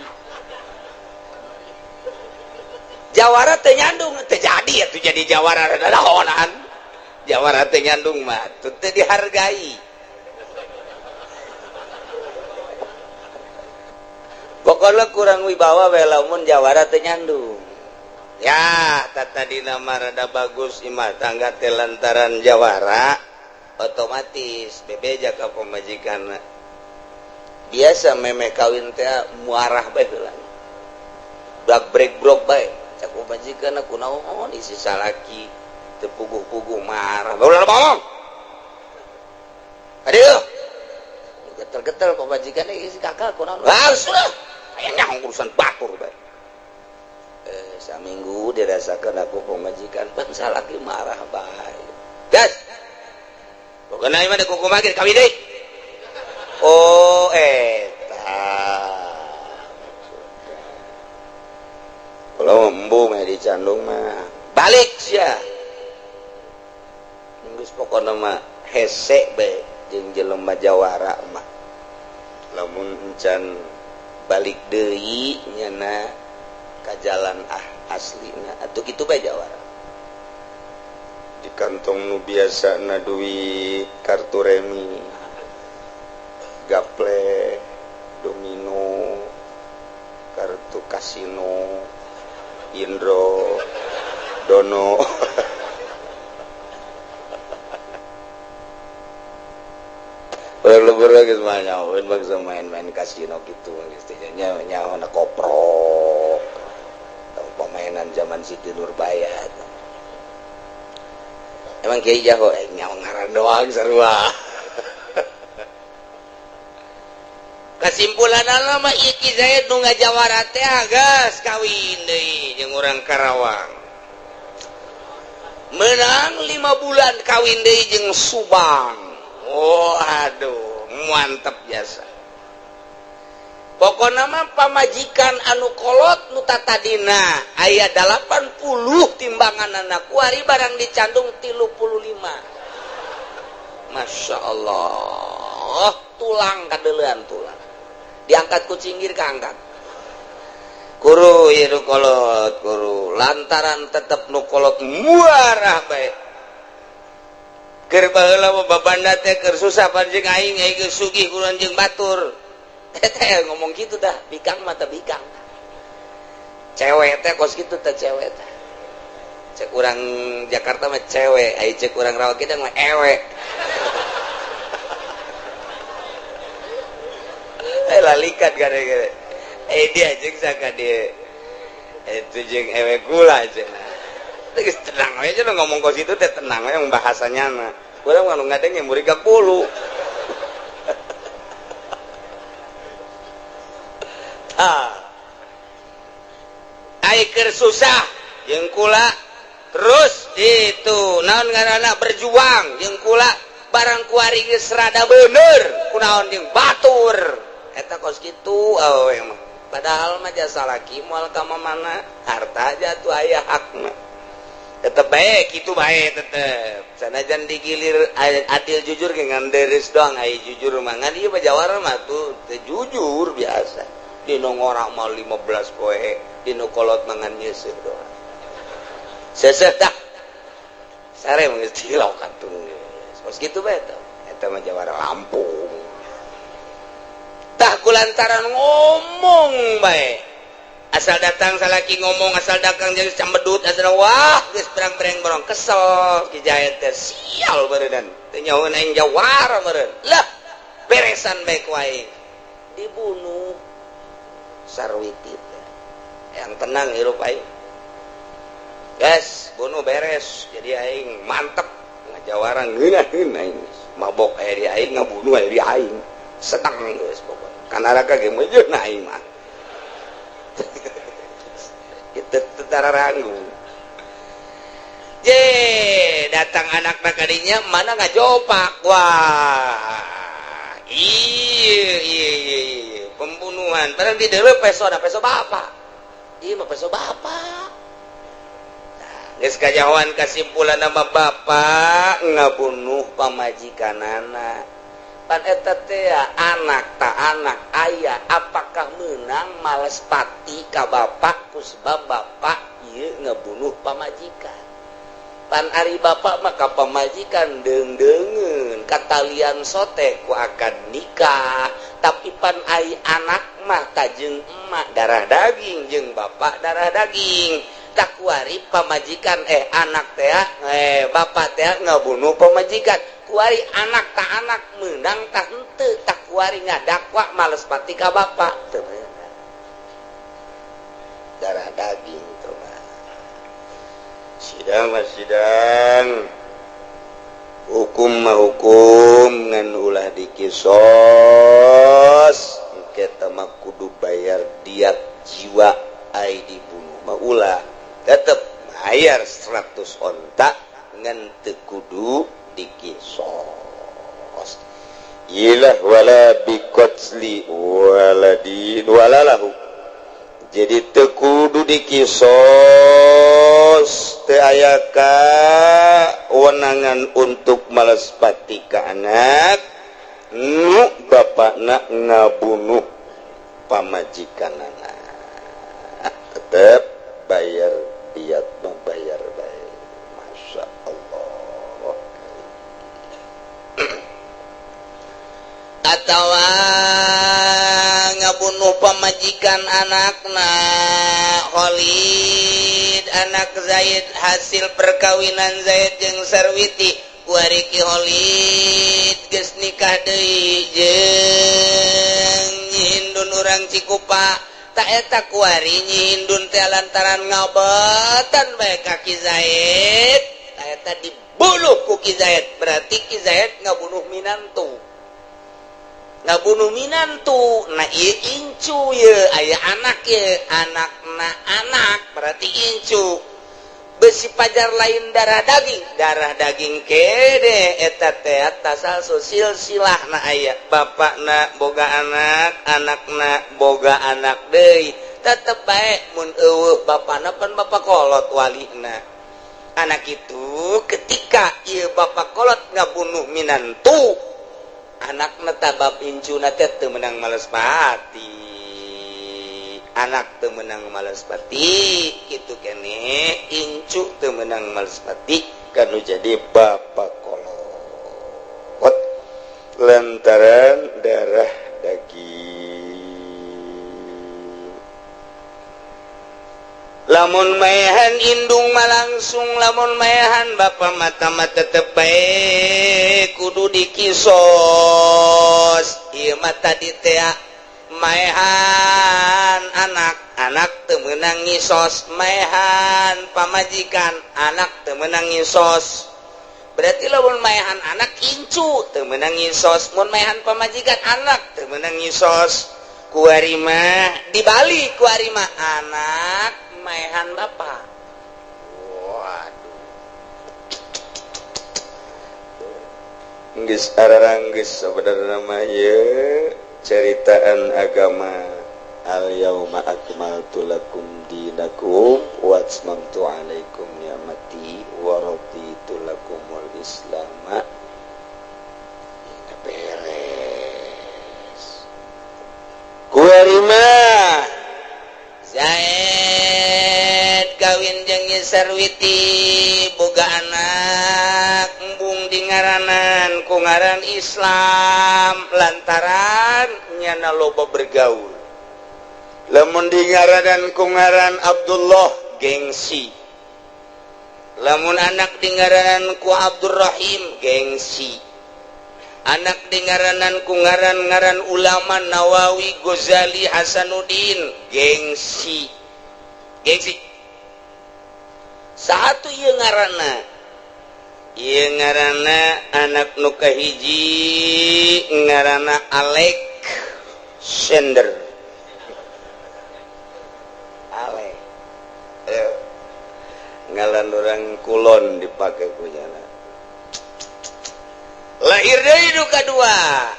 jawara teh nyandung teh jadi atuh jadi jawara dadahonan jawara teh nyandung mah teu dihargai pokoknya kurang wibawa we lamun jawara teh nyandung ya tadi nama rada bagus imah tangga teh lantaran jawara otomatis bebeja ka pamajikanna biasa meme kawin teh muarah bae heula brak brek brok bae cak pamajikanna kunaon isi salaki teu puguh-puguh marah ulah ngomong aduh getel-getel pamajikanna isi kakak kunaon sudah aya nyaho urusan batur bae saminggu dirasakan aku pemajikan pan salaki marah bae gas pokoknya imah kuku magir kawin deui oh eta kalau embung dicandung mah balik sia geus pokona mah hese bae jeung jelema jawara mah lamun encan balik deui nyana ka jalan aslina atuh kitu bae jawara di kantong nu biasa na duit kartu remi gaple domino Kasino, Indro, Dono. Lebur lagi semuanya, bangsa main-main kasino gitu, istilahnya nyawa nak koprok, pemainan zaman Siti Nurbaya. Emang Kiai Jago, nyawa ngaran doang sarua. Kesimpulan mah ieu Ki Zaid nu ngajawara teh gas kawin deui jeung urang Karawang. Menang 5 bulan kawin deui jeung Subang. Oh aduh, mantep biasa. Pokona mah pamajikan anu kolot nu tatadina aya 80 timbanganna kuari barang dicandung 35. Masya Allah, tulang kadeulean tulang. Diangkat ku cinggir kaangkat. Kuru ieu nu kolot, kuru lantaran tetep nu kolot muarah bae. Keur baheula mah babanda teh keur susah panjang aing geus sugih kunaon jeung batur. Teh ngomong kitu dah, bikang mah teh bikang. Cewek teh kos kitu teh cewek teh. Cek urang Jakarta mah cewek, ai cek urang Rawakidan mah ewe. Lalikat gade-gade. Dia jeung saka dia. Itu jeung ewe gula cenah. Geus tenang we cenah ngomong kos itu teh tenang we bahasanya mah. Urang mah nu ngadeng yang murid 10. Ai keur susah jeung kula terus itu naon ngaranna berjuang jeung kula barang kuari geus rada bener kunaon jeung batur eta kos kitu awewe mah padahal mah jasa laki moal ka mana harta jatuh aya hakna tetep bae kitu bae tetep sanajan digilir adil jujur ge ngan deres doang ai jujur mah ngan ieu bajawara mah tuh teu jujur biasa dino ngorang mah 15 poe dino kolot mangan nyeuseut doang seuseuh tah sare geus tilok kantun kos kitu bae teh eta mah jawara Lampung tah kulantaran ngomong bae asal datang salaki ngomong asal datang jeung cambedut asal wah geus berang-bereng borong kesel Ki Zaid teh sial beureun teu nyahoeun aing jawara meureun lah beresan bae ku aing dibunuh sarwiti yang tenang hirup aing guys bunuh beres jadi aing mantep ngajawara ngeunaheun aing mabok aya di aing ngabunuh aya di aing seneng geus pokoknya kanaraka ge meujeuhna aing mah kita tetara ranggu je datang anakna kadinya mana ngajopak wah iya pembunuhan barang di deuleu peso bapak ieu mah peso bapak geus kajahoan kasimpulan nama bapak ngabunuh pamajikanana pan eta teh anak ta anak aya apakah menang males pati ka bapak ku sebab bapak ieu ngabunuh pamajikan pan ari bapak mah ka pamajikan deung-deungeun katalian sote ku akad nikah tapi pan ai anak mah ta jeung emak darah daging jeung bapak darah daging tak kuari pamajikan anak teh bapak teh ngabunuh pamajikan kuari anak tak anak menang tak henteu tak kuari ngadakwa males pati ka bapak teu beunang darah daging teu mah sidang hukum mah hukum ngan ulah dikisos kita mah kudu bayar diat jiwa ai dibunuh mah ulah tetep bayar 100 onta ngan teu kudu dikisos ilah wala biqatsli waladin walalahu jadi teu kudu dikisos teu aya kawenangan untuk malas pati ka anak nu bapakna ngabunuh pamajikanana tetep bayar diat membayar baik Masya Allah atawa ngabunuh pamajikan anakna Khalid anak Zaid hasil perkawinan Zaid jeung Sarwiti kuari ki Khalid geus nikah deui jeung Nyi Hindun urang Cikupa tak eta kuari Nyi Hindun teh lantaran ngabatan bae ka Ki Zaid tak eta dibunuh ku Ki Zaid berarti Ki Zaid ngabunuh minantu nah ieu incu ye aya anak ye anakna anak berarti incu besi pajar lain darah daging kede eta teh tasal sosial silahna aya bapakna boga anak anakna boga anak deui tetep bae mun eueuh bapana pan bapak kolot walina anak itu ketika ieu bapak kolot ngabunuh minantu anak tabab incuna teh teu meunang males pati anak teu meunang males pati kitu keneh incu teu meunang males pati kanu jadi bapak kolot lantaran darah daging lamun maehan indung mah langsung lamun maehan bapa mata tetep bae kudu dikisos ieu mah tadi teh maehan anak teu meunang ngisos maehan pamajikan anak teu meunang ngisos berarti lamun maehan anak incu teu meunang ngisos mun maehan pamajikan anak teu meunang ngisos kuari mah dibalik kuari mah anak maehan bapak waduh geus ararang geus saudara mah ye ceritaan agama al yauma akmaltu lakum dinakum wa atmamtu alaikum ni'mati wa raditu lakumul islama beres kuari mah Zaid kawin jeung Nyi Sarwiti boga anak embung dingaranan ku ngaran Islam lantaran nyana loba bergaul lamun dingaranan ku ngaran Abdullah gengsi lamun anak dingaranan ku Abdurrahim gengsi anak dingaranan ku ngaran ulama Nawawi Ghazali Hasanuddin gengsi satu ieu ngaranna anak nu kahiji ngaranna Alexander ngaran orang kulon dipake ku jana lahir deui nu kadua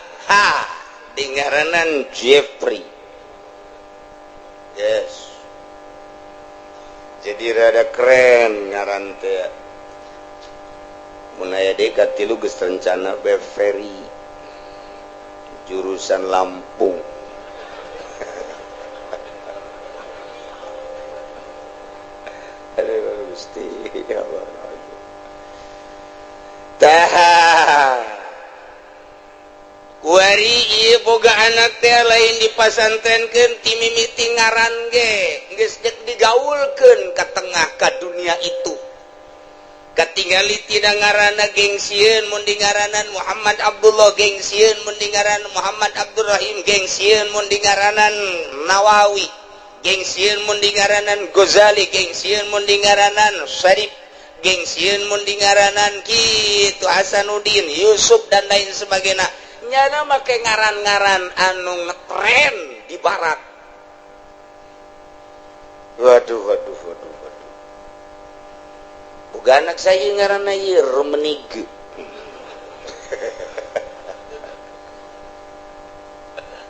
dingaranan Jeffrey yes jadi rada keren ngaran teh mun aya deui katilu geus rencana Beveri jurusan Lampung aduh Gusti ya Allah kuari ieu boga anak teh lain dipasantrenkeun ti mimiti ngaran ge geus dek digaulkeun ka tengah ka dunia itu katingali tina ngaranna gengsieun mun dingaranan Muhammad Abdullah gengsieun mun dingaranan Muhammad Abdurrahim gengsieun mun dingaranan Nawawi gengsieun mun dingaranan Ghazali gengsieun mun dingaranan Syarif gengsieun mun dingaranan kitu Hasanuddin Yusuf dan lain sebagainya nyana make ngaran-ngaran anu ngetren di barat waduh boga anak saya ngaranna ieu Romenig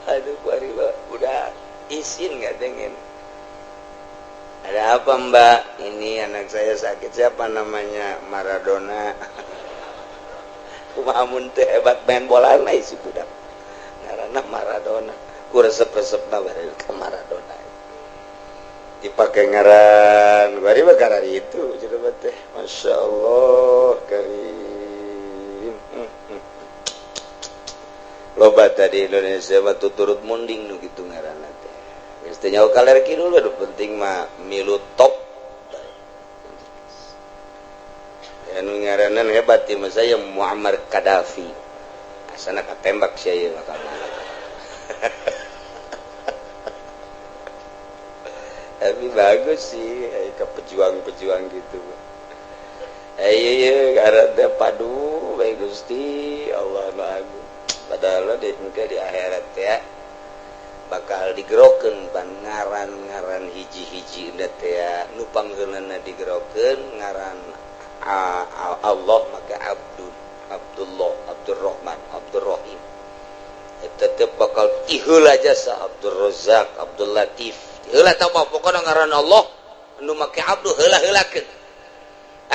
aduh kuari udah izin nggak dengan ada apa mbak ini anak saya sakit siapa namanya Maradona kumamun teh hebat main bola na isi budak ngaranna Maradona ku resep-resepna bari ka Maradona dipakai ngaran bari bakar itu cenah teh masyaallah karim loba tadi Indonesia mah tuturut munding nu kitu ngaranna teh geus teh nyaho kaler kieu nu penting mah milu top anu ngaranna hebat ti mah saya Muammar Gaddafi asana katembak sia ieu mah tapi bagus sih ke pejuang-pejuang gitu karena padu baik Gusti Allah nu agung padahal di akhirat ya bakal digerokeun pan ngaran hiji-hiji indah teh nu panggeulana digerokeun ngaran Allah maka Abdurrahman Abdurrahim tetep bakal tiheula jasa Abdul Razak Abdul Latif heula tah mah pokona ngaran Allah anu make abdu heula-heulakeun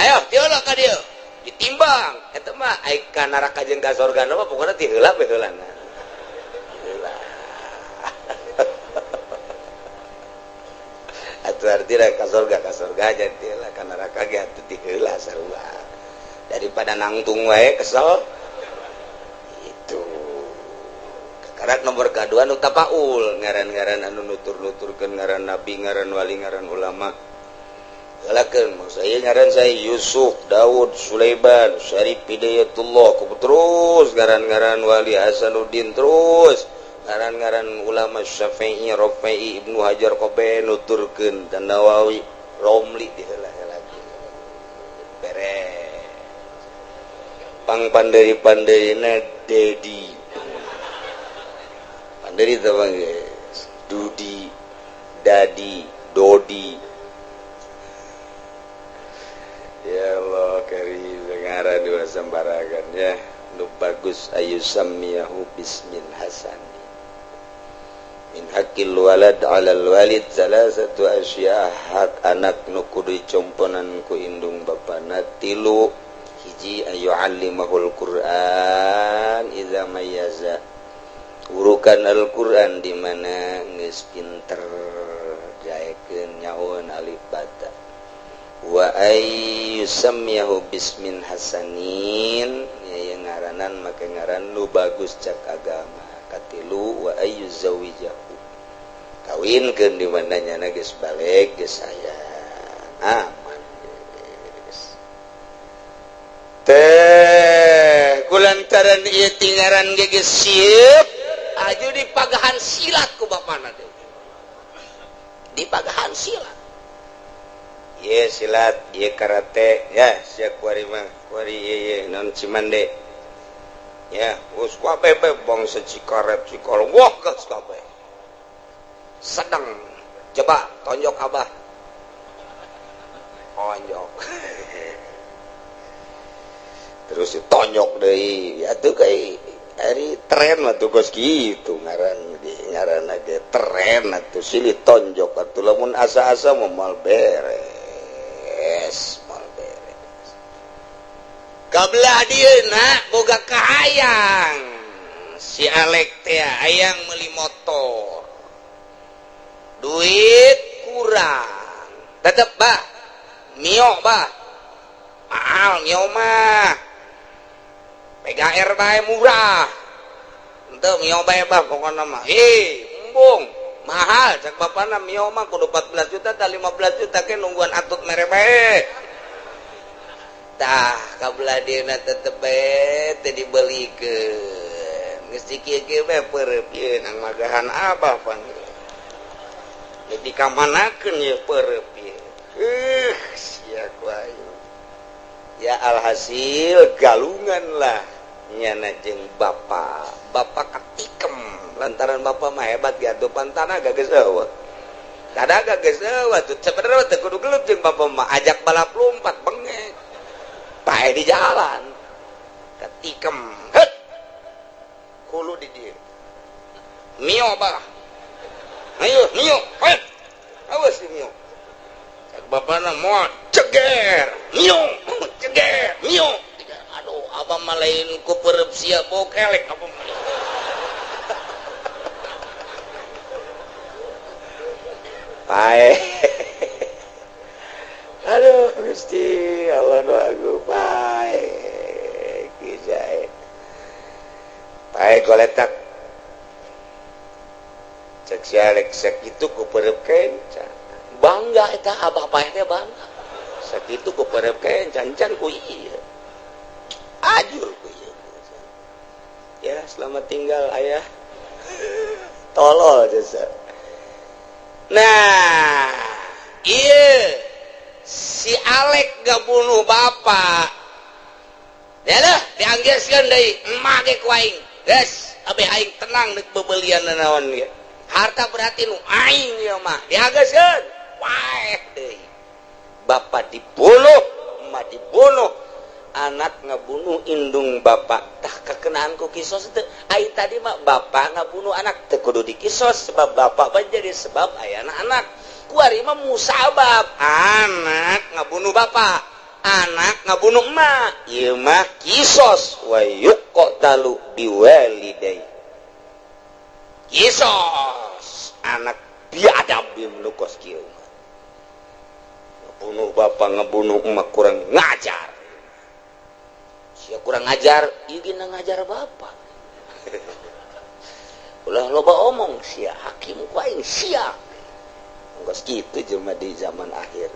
ayo tiheula ka dieu ditimbang eta mah ai ka neraka jeung ka surga mah pokona ti heula we heulana heula atuh artina ka surga aja ti heula ka neraka ge atuh ti heula sarua daripada nangtung wae kesel itu karat nomor kedua nu tapaul ngaran-ngaran anu nutur-nuturkeun ngaran nabi ngaran wali ngaran ulama galakeun saya ngaran saya Yusuf Daud Sulaiman Syarif Hidayatullah terus ngaran-ngaran wali Hasanuddin terus ngaran-ngaran ulama Syafi'i Rafi'i Ibnu Hajar Qabe nuturkeun dan Nawawi Romli diheula-heulakeun beres pang pandai-pandaina Dedi dari teman guys Dudi Dadi Dodi ya Allah karim dengaran dua sembarakan ya nu bagus ayu samiyahu bismin hasan min hakil walad alal walid salasatu asya hak anak nu kudu componan ku indung bapana tilu hiji ayu alimahul Qur'an idza mayyaza urukan Al-Quran di mana geus pinter jaekeun nyaon alif bata wa ayyusammiyahu bismin hasanin ya ngaranan make ngaran nu bagus cak agama katilu wa ayyuzawijahu kawinkeun di mana nyana geus balik geus sayang aman geus teh kulantaran ieu tingaran geus siep aju di pagahan silat ku bapana deh di pagahan silat ye silat ye karate ya sia kuari mah kuari ye non cimande ya us kuape bangsa Cikaret Cikolong wah geus kabeh sedang coba tonjok abah tonjok terus ditonjok deui atuh kai ari tren atuh geus kitu ngaran ge tren atuh silih tonjok atuh lamun asa-asa moal beres kabelah dieuna boga kahayang si Alek teh hayang meuli motor duit kurang tetep bah mio bah mahal mio mah PGR bae murah henteu mio bae bah pokona mah embung mahal cak bapana mio mah kudu 14 juta tah 15 juta ke nungguan atut mere bae tah kabelah dieuna tetep bae teu dibelikeun geus kieu bae peureup ieu nang magahan abah panggil jadi kamanakeun ieu peureup ieu sia ku aing ya alhasil galungan lah nyana jeung bapak katikem lantaran bapak mah hebat gaduh pantana geus eueuh kadaga geus eueuh tuh sebenarnya teh kudu geuleup jeung bapak mah ajak balap lompat bengek pae di jalan katikem het kulu di dieu mio bah ayo mio het awas di mio cak bapana moal ceger mio aduh abang mah lain ku peureup sia bokelek abang pae aduh Gusti Allah nu agung pae kijae Baik goletak. Cek si Alex sakitu ku pereup kencan. Bangga eta abah paeh teh bangga. Sakitu ku pereup kencan ku ieu. Ajur ku ieu. Ya, selamat tinggal ayah. Tolol jasa. Nah, iya si Alek gak bunuh bapak. Ya dah, dianggeskeun deui, emak ge ku aing. Geus, abi aing tenang deuk bebelian naon ge. Harta berarti nu aing ieu mah, dianggeskeun. Wae deui. Bapak dibunuh, emak dibunuh. Anak ngabunuh indung bapak. Tah kakenaan ku kisos teu. Ai tadi mah bapak ngabunuh anak teu kudu dikisos sebab bapak mah jadi sebab aya anak. Kuari mah musabab. Anak ngabunuh bapak, anak ngabunuh emak. Ieu mah kisos wa yuqtalu biwalidayhi. Kisos anak biadab nu kos kieu. Ngabunuh bapak ngabunuh emak kurang ngajar. Ya kurang ngajar, izin ngajar bapak. Ulah loba omong sia hakim ku aing sia. Geus kitu jelema di zaman akhir.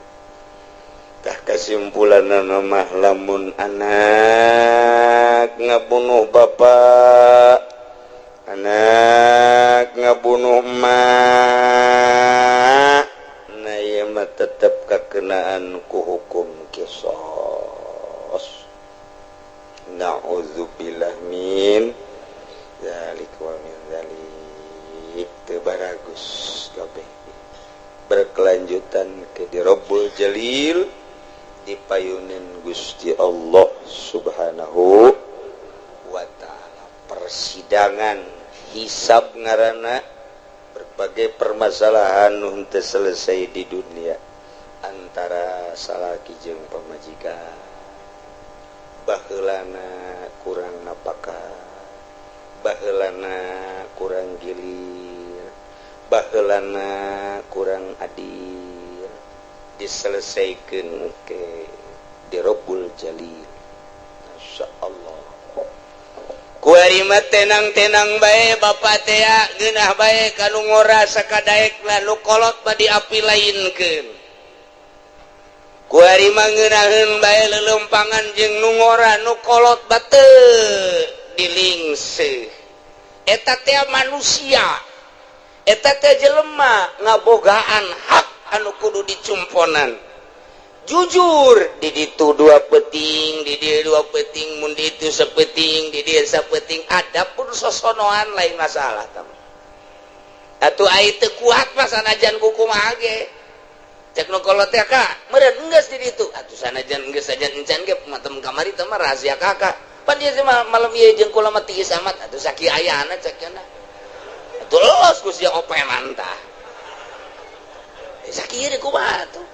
Tah kesimpulanna mah lamun anak ngabunuh bapak, anak ngabunuh emak, nah ieu mah tetep kakenaan ku hukum qisas. Na'udzubillah min zalik wa min zalik. Teu baragus kabeh. Berkelanjutan ke di Rabbul Jalil dipayunin Gusti Allah Subhanahu wa taala. Persidangan hisab ngaranna berbagai permasalahan nu teu selesai di dunia antara salaki jeung pamajikan. Baheulana kurang napakah, baheulana kurang gilir, baheulana kurang adil, diselesaikan ke di Rabbul Jalil. Masyaallah. Kuari mah tenang-tenang bae bapak teh geunah bae kanu ngora sakadaekna nu kolot badi api lainkeun. Kuari mangeunaheun bae lelumpangan jeung nu ngora nu kolot bateu dilingseuk. Eta teh manusia. Eta teh jelema ngabogaan hak anu kudu dicumponan. Jujur di ditu 2 peuting, di dieu 2 peuting, mun di ditu sapeting, di dieu sapeting, adapun sosonoan lain masalah tama. Atuh ai teu kuat mah sanajan kumaha ge. Cek nu kolot teh Kak, meureun geus di ditu. Atuh sanajan geus sajan encan ge matem kamari teh mah rahasia Kakak. Pan dieu teh malam ieu jeung kula mah tiis amat. Atuh saki ayana cek cenah. Atuh los ku sia openan tah. Saki ieu kumaha atuh?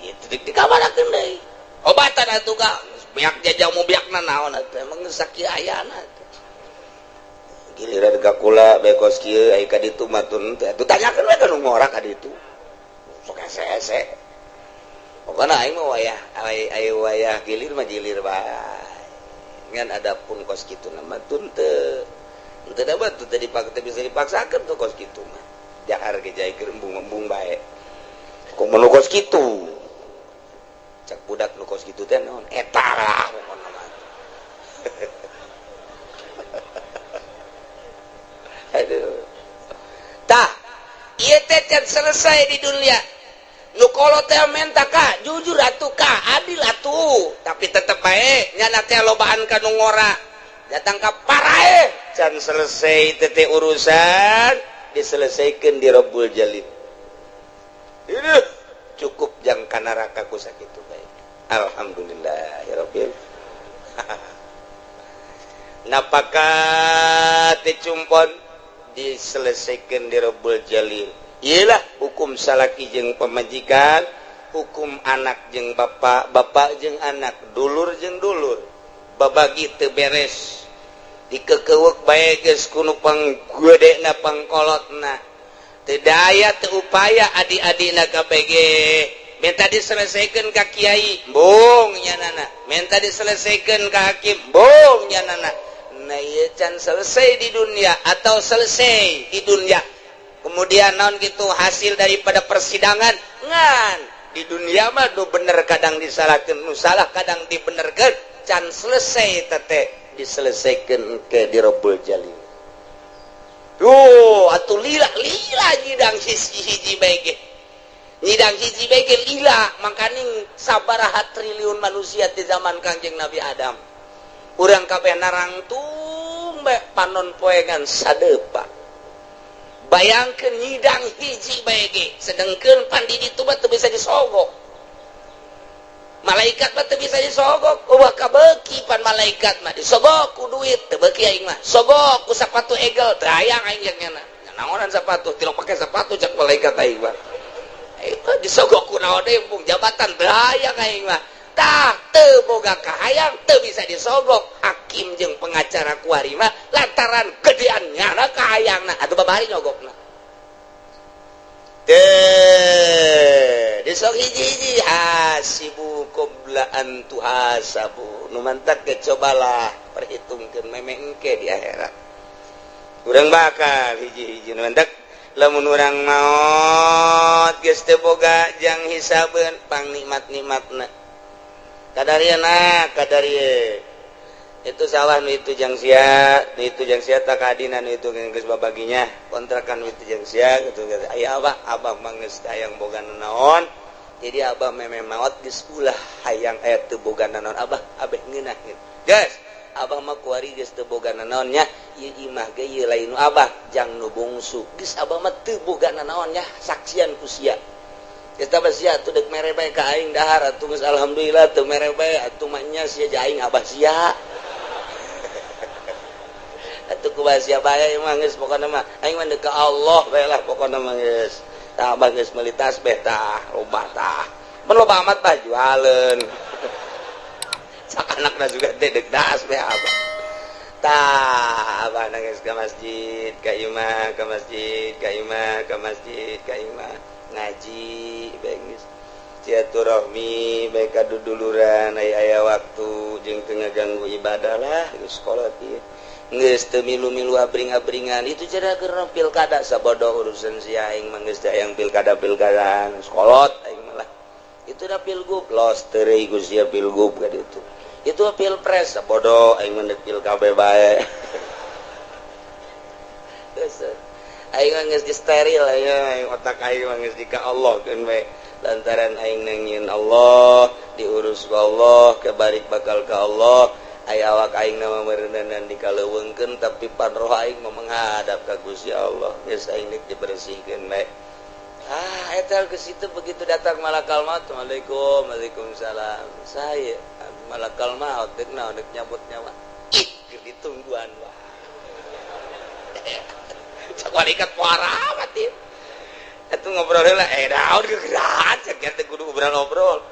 Itu dikabarakeun deui. Obatan atuh Kak. Beak jajamu beakna naon atuh emang geus saki ayana atuh. Giliran ka kula bekos kieu aya ka ditu matun teh. Atuh tanyakeun we ka nu ngora ka ditu. Sok ese-ese. Pokona aing mah wayah gilir mah gilir bae. Ngan adapun kos kitu mah tun teu dapat teu bisa dipaksakeun tuh kos kitu mah. Jahar ge jaikeun embung-embung bae. Kumaha kos kitu? Cak budak nu kos kitu teh naon? Eta lah pokona mah. Aduh. Tah, ieu teh can selesai di dunia. Nu kolot teh menta Kak, jujur atuh Kak, adil atuh, tapi tetep bae nyana teh lobaan ka nu ngora. Datang ka parae can selesai teh urusan diselesaikeun di Rabbul Jalil. Ini cukup jang ka neraka ku sakitu bae. Alhamdulillahirabbil napaka teh cumpon diselesaikan di Rabbul Jalil. Iyalah hukum salaki jeung pamajikan, hukum anak jeung bapak, bapak jeung anak, dulur jeung dulur. Babagi teu beres. Dikekeuweuk bae geus kunu panggodena pangkolotna. Teu daya teu upaya adi-adina KPG. Minta diselesaikan ka kiai, bong nyanana. Minta diselesaikan ka hakim, bong nyanana. nah ieu can selesai di dunia atau selesai di dunia kemudian naon gitu hasil daripada persidangan ngan di dunia mah nu bener kadang disalahkeun nu salah kadang dibenerkeun can selesai tete diselesaikan ke di Rabbul Jalil tuh atuh lila nyidang hiji bege nyidang hiji bege lila makaning sabaraha triliun manusia di zaman Kangjeng Nabi Adam urang kabeh narangtung be panon poengan sadepa bayangkeun nyidang hiji bege sedengkeun pandi ditu mah teu bisa disogok malaikat mah teu bisa disogok ubah kabeuki pan malaikat mah disogok ku duit teu beuki aing mah sogok ku sapatu egel teu hayang aing jeung nya naonan sapatu tilok pake sapatu cak malaikat aing mah itu disogok ku naon deui empung jabatan teu hayang aing mah tah teu boga kahayang teu bisa disogok hakim jeung pengacara kuari mah lantaran gedean nyana kahayangna atuh babari nyogokna disok hiji-hiji hasibu qabla an tuhasabu nu mantak ke cobalah perhitungkeun meme engke di akhirat urang bakal hiji-hiji nu mantak lamun urang maot geus teu boga jang hisabeun pang nikmat-nikmatna kadariana kadarieu itu sawah nu itu jang sia tak kadina nu itu geus babaginya kontrakan nu itu jang sia gitu aya abah mah geus hayang boga naon jadi abah meme maot geus ulah hayang aya teu boga naon abah abeh ngeunah gitu geus abah mah kuari geus teu boga naon nya ieu imah ge ieu lain nu abah jang nu bungsu geus abah mah teu boga naon nya saksian ku sia kita sia atuh deuk mere bae ka aing dahar atuh geus alhamdulillah teu mere bae atuh mah nya sia aing abah sia atuh kumaha sia bae mah geus pokona mah aing mah deuk ka Allah bae lah pokona mah geus tah abah geus meuli tasbih tah loba tah mun loba amat tah jualan sak anakna juga teh deuk tasbih abah tah abah nangis ka masjid ka imah ka masjid ka imah ka masjid ka imah ngaji bae geus silaturahmi bae kaduduluran aya waktu jeung teu ngaganggu ibadah lah geus kolot ieu geus teu milu-milu abring-abringan itu cara keur pilkada sabodoh urusan si aing mah geus teu hayang pilkada-pilkadaan kolot aing mah lah itu da pilgub los teu reuy ku sia pilgub ka ditu itu pilpres sabodoh aing mah pilkabe bae geus aing mah geus disteril aing otak aing mah geus dika Allah keun bae lantaran aing nangieun Allah diurus ku Allah kebarik bakal ka Allah aya awak aing nama merendahan dikaleuweungkeun tapi pan roh aing mah menghadap ka Gusti Allah geus aing nek dibersihkeun bae eta ke situ begitu datang malakal maut Assalamualaikum Waalaikumsalam saya malakal maut deuk naon deuk nyambut nyawa ih keur ditungguan wah cak walikat parah mati atuh ngobrol heula daun gegeran cak teh kudu ngobrol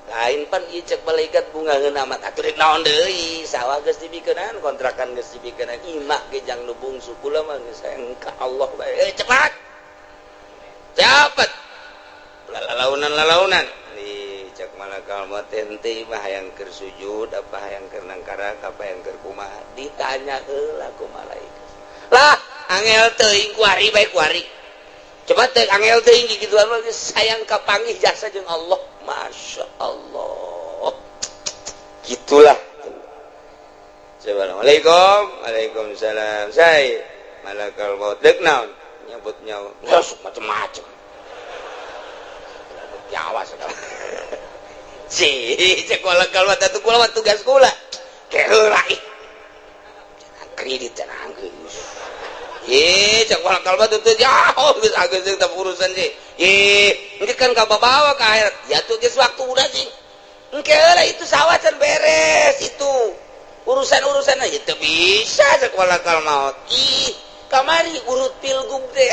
lain pan ieu cek malaikat bungaheun amat atuh rek naon deui sawah geus dibikeunaan kontrakan geus dibikeunaan imah ge jang nu bungsu kula mah geus sayang ka Allah bae cepat cepet lalaunan di cek malakal maut teh mah hayang keur sujud apa hayang keur nangkarak apa hayang keur kumaha ditanya heula ku malaikat lah angel teuing kuari bae kuari coba teh angel teuing gituan mah sayang kapanggih jasa jeung Allah Masya Allah gitulah Assalamualaikum Waalaikumsalam saya malakal maut deuk naon nyebut nyawa masuk macam-macam nyawa segala si cek malakal maut atuh kula mah tugas kula keheula ih kredit cenah geus cek malakal maut teh jauh geus ageus teh urusan sih ini kan kabawa ke akhirat ya tuh geus waktu udah sih engke lah itu sawacan beres itu urusan-urusan aja itu bisa cek malakal maut kamari urut pilgub deh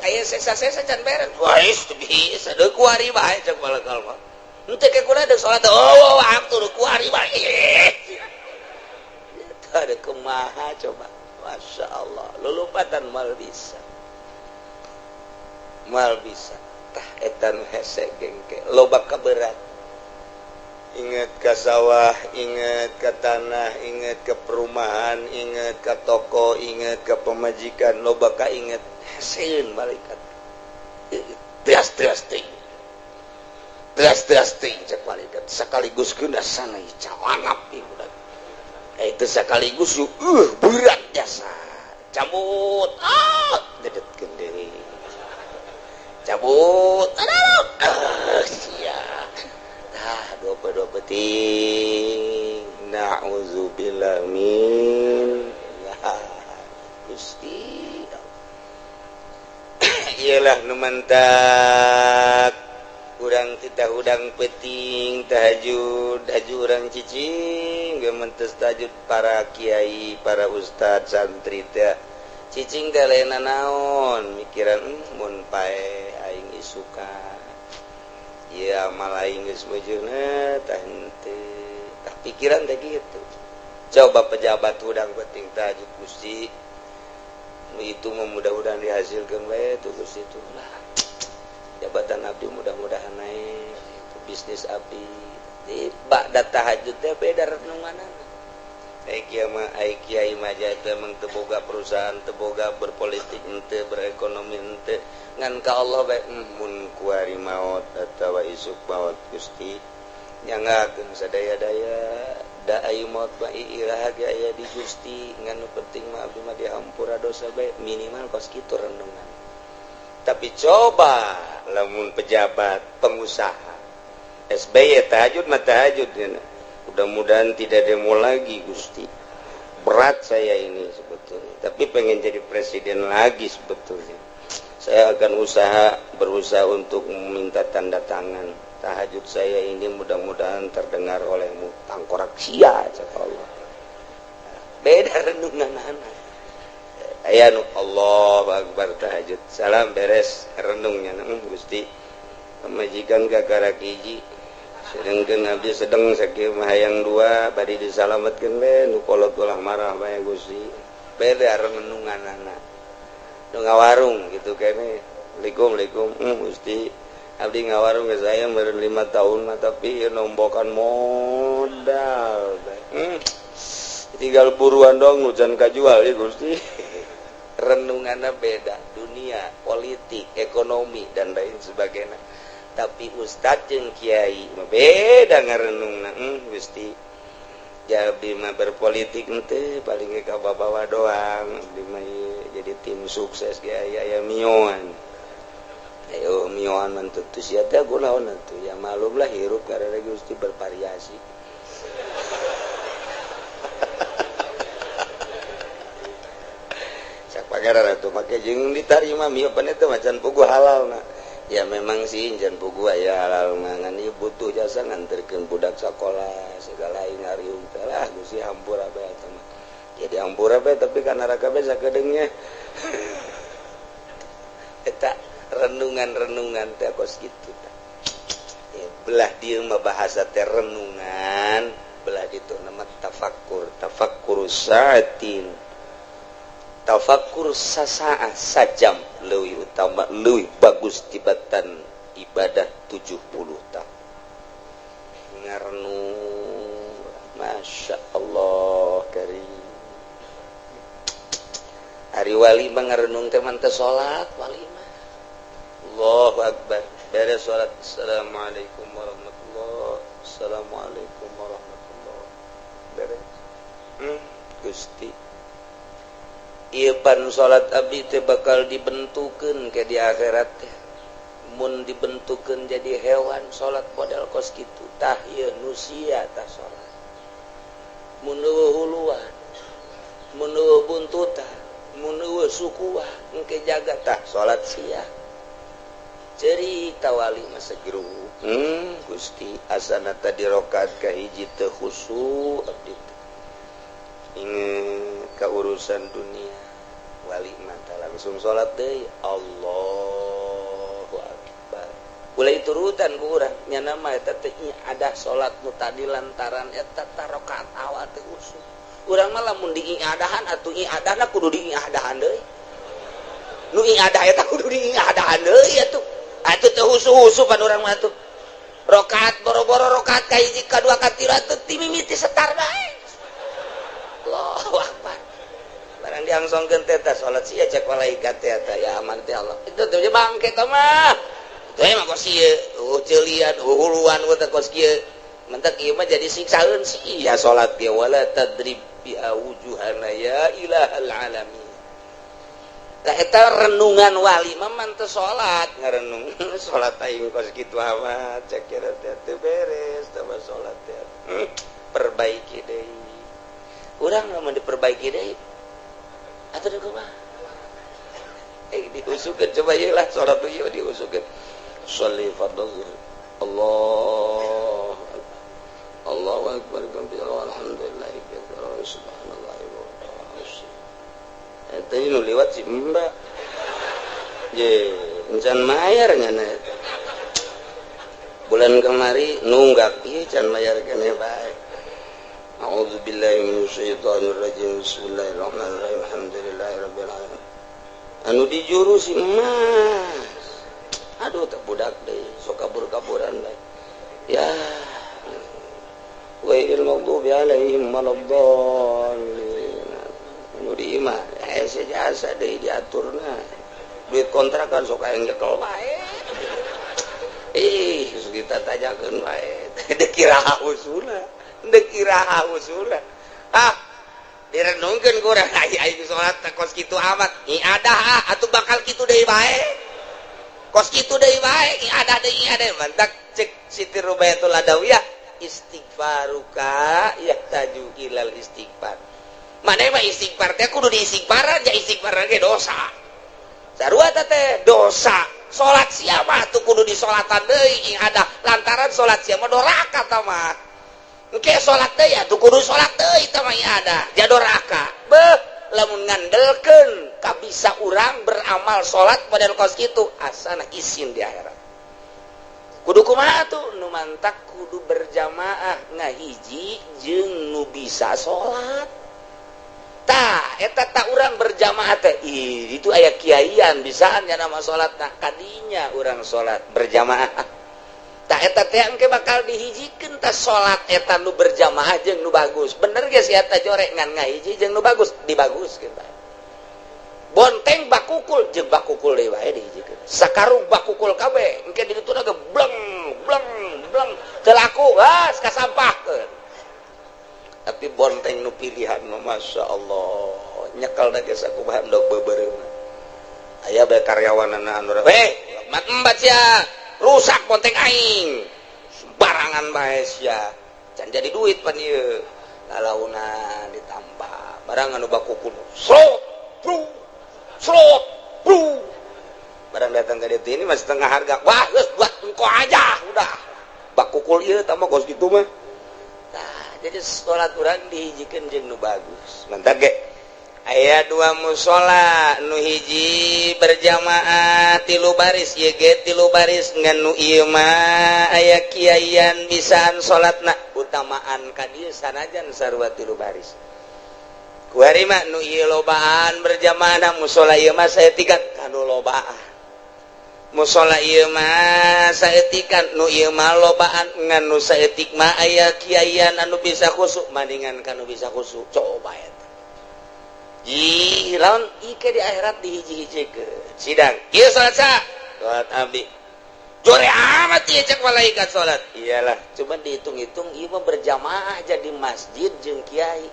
aya sesa-sesa can beres wah itu bisa deuk kuari bae cek malakal maut henteu ke kula deuk salat waktu deuk kuari bae itu ada kumaha coba Masya Allah lulupatan mal bisa tah etan hese gengke loba kaberat inget ke sawah, inget ke tanah, inget ke perumahan, inget ke toko, inget ke pemajikan, loba ka inget hasil malaikat tias-tias ting cek malaikat sekaligus kena sana cawanap ibu itu sekaligus berat jasa cabut dedetkeun deui cabut sia dua penting na'udzubillah min ya Gusti iyalah nu mantak urang titah udang peting tahajud urang cicing geumentes tahajud para kiai para ustad santri teh cicing teh lainna naon mikiran mun pae aing isuka ya malah aing geus bejeuna tah henteu tah pikiran teh kitu coba pejabat udang peting tahajud Gusti itu mudah-mudahan dihasilkan bae tuh Gusti itu lah jabatan abdi mudah-mudahan naik itu bisnis abdi di ba'da tahajud teh beda renunganana ai kiai mah teh emang teu boga perusahaan teu boga berpolitik henteu berekonomi henteu ngan ka Allah bae mun kuari maot atawa isuk maot Gusti nyangakeun sadaya-daya da ayu maut mah irah ge aya di Gusti ngan nu penting mah abdi mah dihampura dosa bae minimal kos kitu renungan tapi coba lamun pejabat pengusaha SBY tahajud mah tahajud mudah-mudahan tidak demo lagi Gusti berat saya ini sebetulnya tapi pengen jadi presiden lagi sebetulnya saya akan berusaha untuk meminta tanda tangan tahajud saya ini mudah-mudahan terdengar olehmu tangkorak sia cakap Allah beda renungan anak aya nu Allahu Akbar tahajud salam beres renungnya Gusti majikan kakarak hiji sedengkeun abdi sedeng sakieu mah hayang dua bari disalametkeun we nu kolot ulah marah bae Gusti beda renungan anak nu ngawarung gitu kene Assalamualaikum Gusti abdi ngawarung ke saya baru 5 tahun mah tapi nombokan modal tinggal buruan dong nujan kajual ya Gusti renungannya beda dunia politik ekonomi dan lain sebagainya tapi ustadz jeung kiai beda ngarenungna Gusti jadi mah berpolitik ente paling ke bawa doang abdi mah jadi tim sukses ge aya mioan ayo mioan mantutu sia teh kunaon atuh ya malum lah hirup karena Gusti bervariasi sak pagaran atuh make jeung ditarima mio pan eta macan pugu halal na ya memang sih jan pugu aya halal mangan ieu butuh jasa nganterkeun budak sekolah segala aing ngariung teh lah Gusti hampura bae eta mah jadi hampura bae tapi ka neraka bae sakedeungnya eta renungan teh kos kitu ya, belah dieu mah bahasa teh renungan belah ditu nama tafakkur saatin tafakkur sasaah sajam leuwih utama leuwih bagus tibatan ibadah 70 tahun ngarenung Masya Allah karim hari wali mah ngarenung teh mah teu salat wali mah Allahu Akbar beres salat Assalamualaikum warahmatullahi Assalamualaikum warahmatullahi beres Gusti ieu pan salat abdi teh bakal dibentukeun ke di akhirat teh mun dibentukeun jadi hewan salat model kos kitu tah ieu nu sia tah salat mun eueuh huluan mun eueuh buntutan mun eueuh sukuah engke jaga tah salat sia cerita wali masa gerung Gusti asana tadi rokaat ka hiji teu khusyuk abdi inget ka urusan dunia wali mata langsung salat deui Allahu Akbar ulah turutan ku urang nya nama eta teh ada salat nu tadi lantaran eta tarokaat awal teh khusyuk urang mah lamun diingadahan atuh iadahna kudu diingadahan deui nu iadah eta kudu diingadahan deui atuh atuh teh husu-husu pan urang mah atuh rakaat boro-boro rakaat ka hiji kadua katilu teu timimiti setar bae Allahu akbar barang diangsongkeun teh tah salat sia cek malaikat teh ya aman teh Allah itu teh bangke teh mah teh mah kos ieu ceulian huluan teh kos kieu mentek ieu mah jadi siksaeun sih ya salat ge wala tadrib bi awjuhana ya ilahal alamin tah eta renungan wali mah manteu salat ngarenung salat aing kos kitu amat cek kira teh beres teh salat teh perbaiki deui urang mah diperbaiki deui atuh deui kumaha diusukeun coba ieu lah salat ieu diusukeun sholli fardhu Allahu akbar alhamdulillah subhanallah eta nu liwat si Mbak ye encan mayar ngana bulan kemari nunggak ieu can mayar keneh bae a'udzubillahi minasyaitonir rajim bismillahirrahmanirrahim alhamdulillahirabbil alamin anu di juru si emas aduh teh budak deui sok kabur-kaburan bae ya wa ilmaghdubi alaihim waladdallin anu di imah jasa deui diaturna duit kontrakan sok aya nyekel bae kita tanyakeun bae deuk kiraha usulna direnungkeun ku urang aing salat kos kitu amat ibadah atuh bakal kitu deui bae kos kitu deui bae ibadah mantak cek Siti Rubayatul Adawiyah istighfaruka yahtaju ilal istighfar maneh mah istighfar teh kudu diistighfaran ja istighfar ge dosa sarua teh dosa salat sia mah tuh kudu disolatan deui ibadah lantaran salat sia mah doraka tah mah engke salat deui atuh kudu salat deui tah mah ibadah ja doraka beuh lamun ngandelkeun kabisa urang beramal salat model kos kitu asana isin di akhirat kudu kumaha tuh nu mantak kudu berjamaah ngahiji jeung nu bisa salat tah eta tak urang berjamaah teh itu aya kiaian bisaan nya nama salat nah kadinya urang salat berjamaah tah eta teh engke bakal dihijikeun tah salat eta nu berjamaah jeung nu bagus bener ge si eta jorek ngan ngahiji jeung nu bagus dibaguskeun bae bonteng bakukul jeung bakukul deui wae dihijikeun sakarung bakukul kabeh engke di dituna ge bleng teu laku geus kasampahkeun tapi bonteng nu pilihan mah masyaallah nyekel da geus sakumaha endog beubeureuh aya bae karyawanana anu mat embat sia rusak bonteng aing sembarangan bae sia can jadi duit pan ieu lalauna ditambah barang anu bakukul slot barang datang ke ditu ini masih setengah harga wah geus buat engko aja udah bakukul ieu tah mah kos kitu mah jadi salat urang dihijikeun jeung nu bagus mantap ge aya dua mushola nu hiji berjamaah 3 baris ieu ge 3 baris ngan nu ieu mah aya kiaian bisaan salatna utamaan ka dieu sanajan sarua 3 baris kuari mah nu ieu lobaan berjamaah mushola ieu mah saeutik kanu lobaan mushola ieu mah saeutikan nu ieu mah lobaan ngan nu saeutik mah aya kiaian anu bisa khusuk mandingan kanu bisa khusuk coba eta lawan ike di akhirat dihiji-hijikeun sidang ieu salat salat abdi jore amat ieu cek malaikat salat iyalah cuma dihitung-hitung ieu mah berjamaah jadi masjid jeung kiai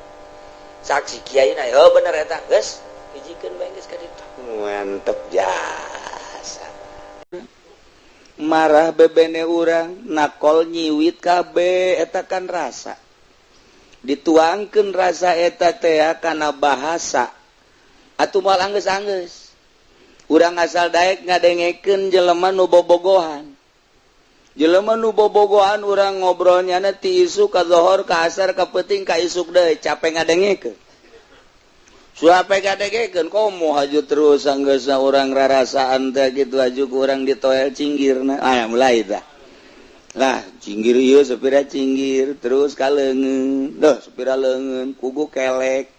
saksi kiai na bener eta geus hijikeun bae geus ka ditu mantep jasa marah bebene urang nakol nyiwit kabeh eta kan rasa dituangkeun rasa eta teh kana bahasa atuh moal anggeus-anggeus urang asal daek ngadengekeun jelema nu bobogohan urang ngobrolnya ti isuk ka zuhur ka asar ka peuting ka isuk deui capek ngadengekeun suape gadegekeun komo haju terus anggeusna urang rarasaan teh kitu haju urang ditoel cinggirna mulai tah lah cinggir ieu sepira cinggir terus ka leungeun sepira leungeun kugu kelek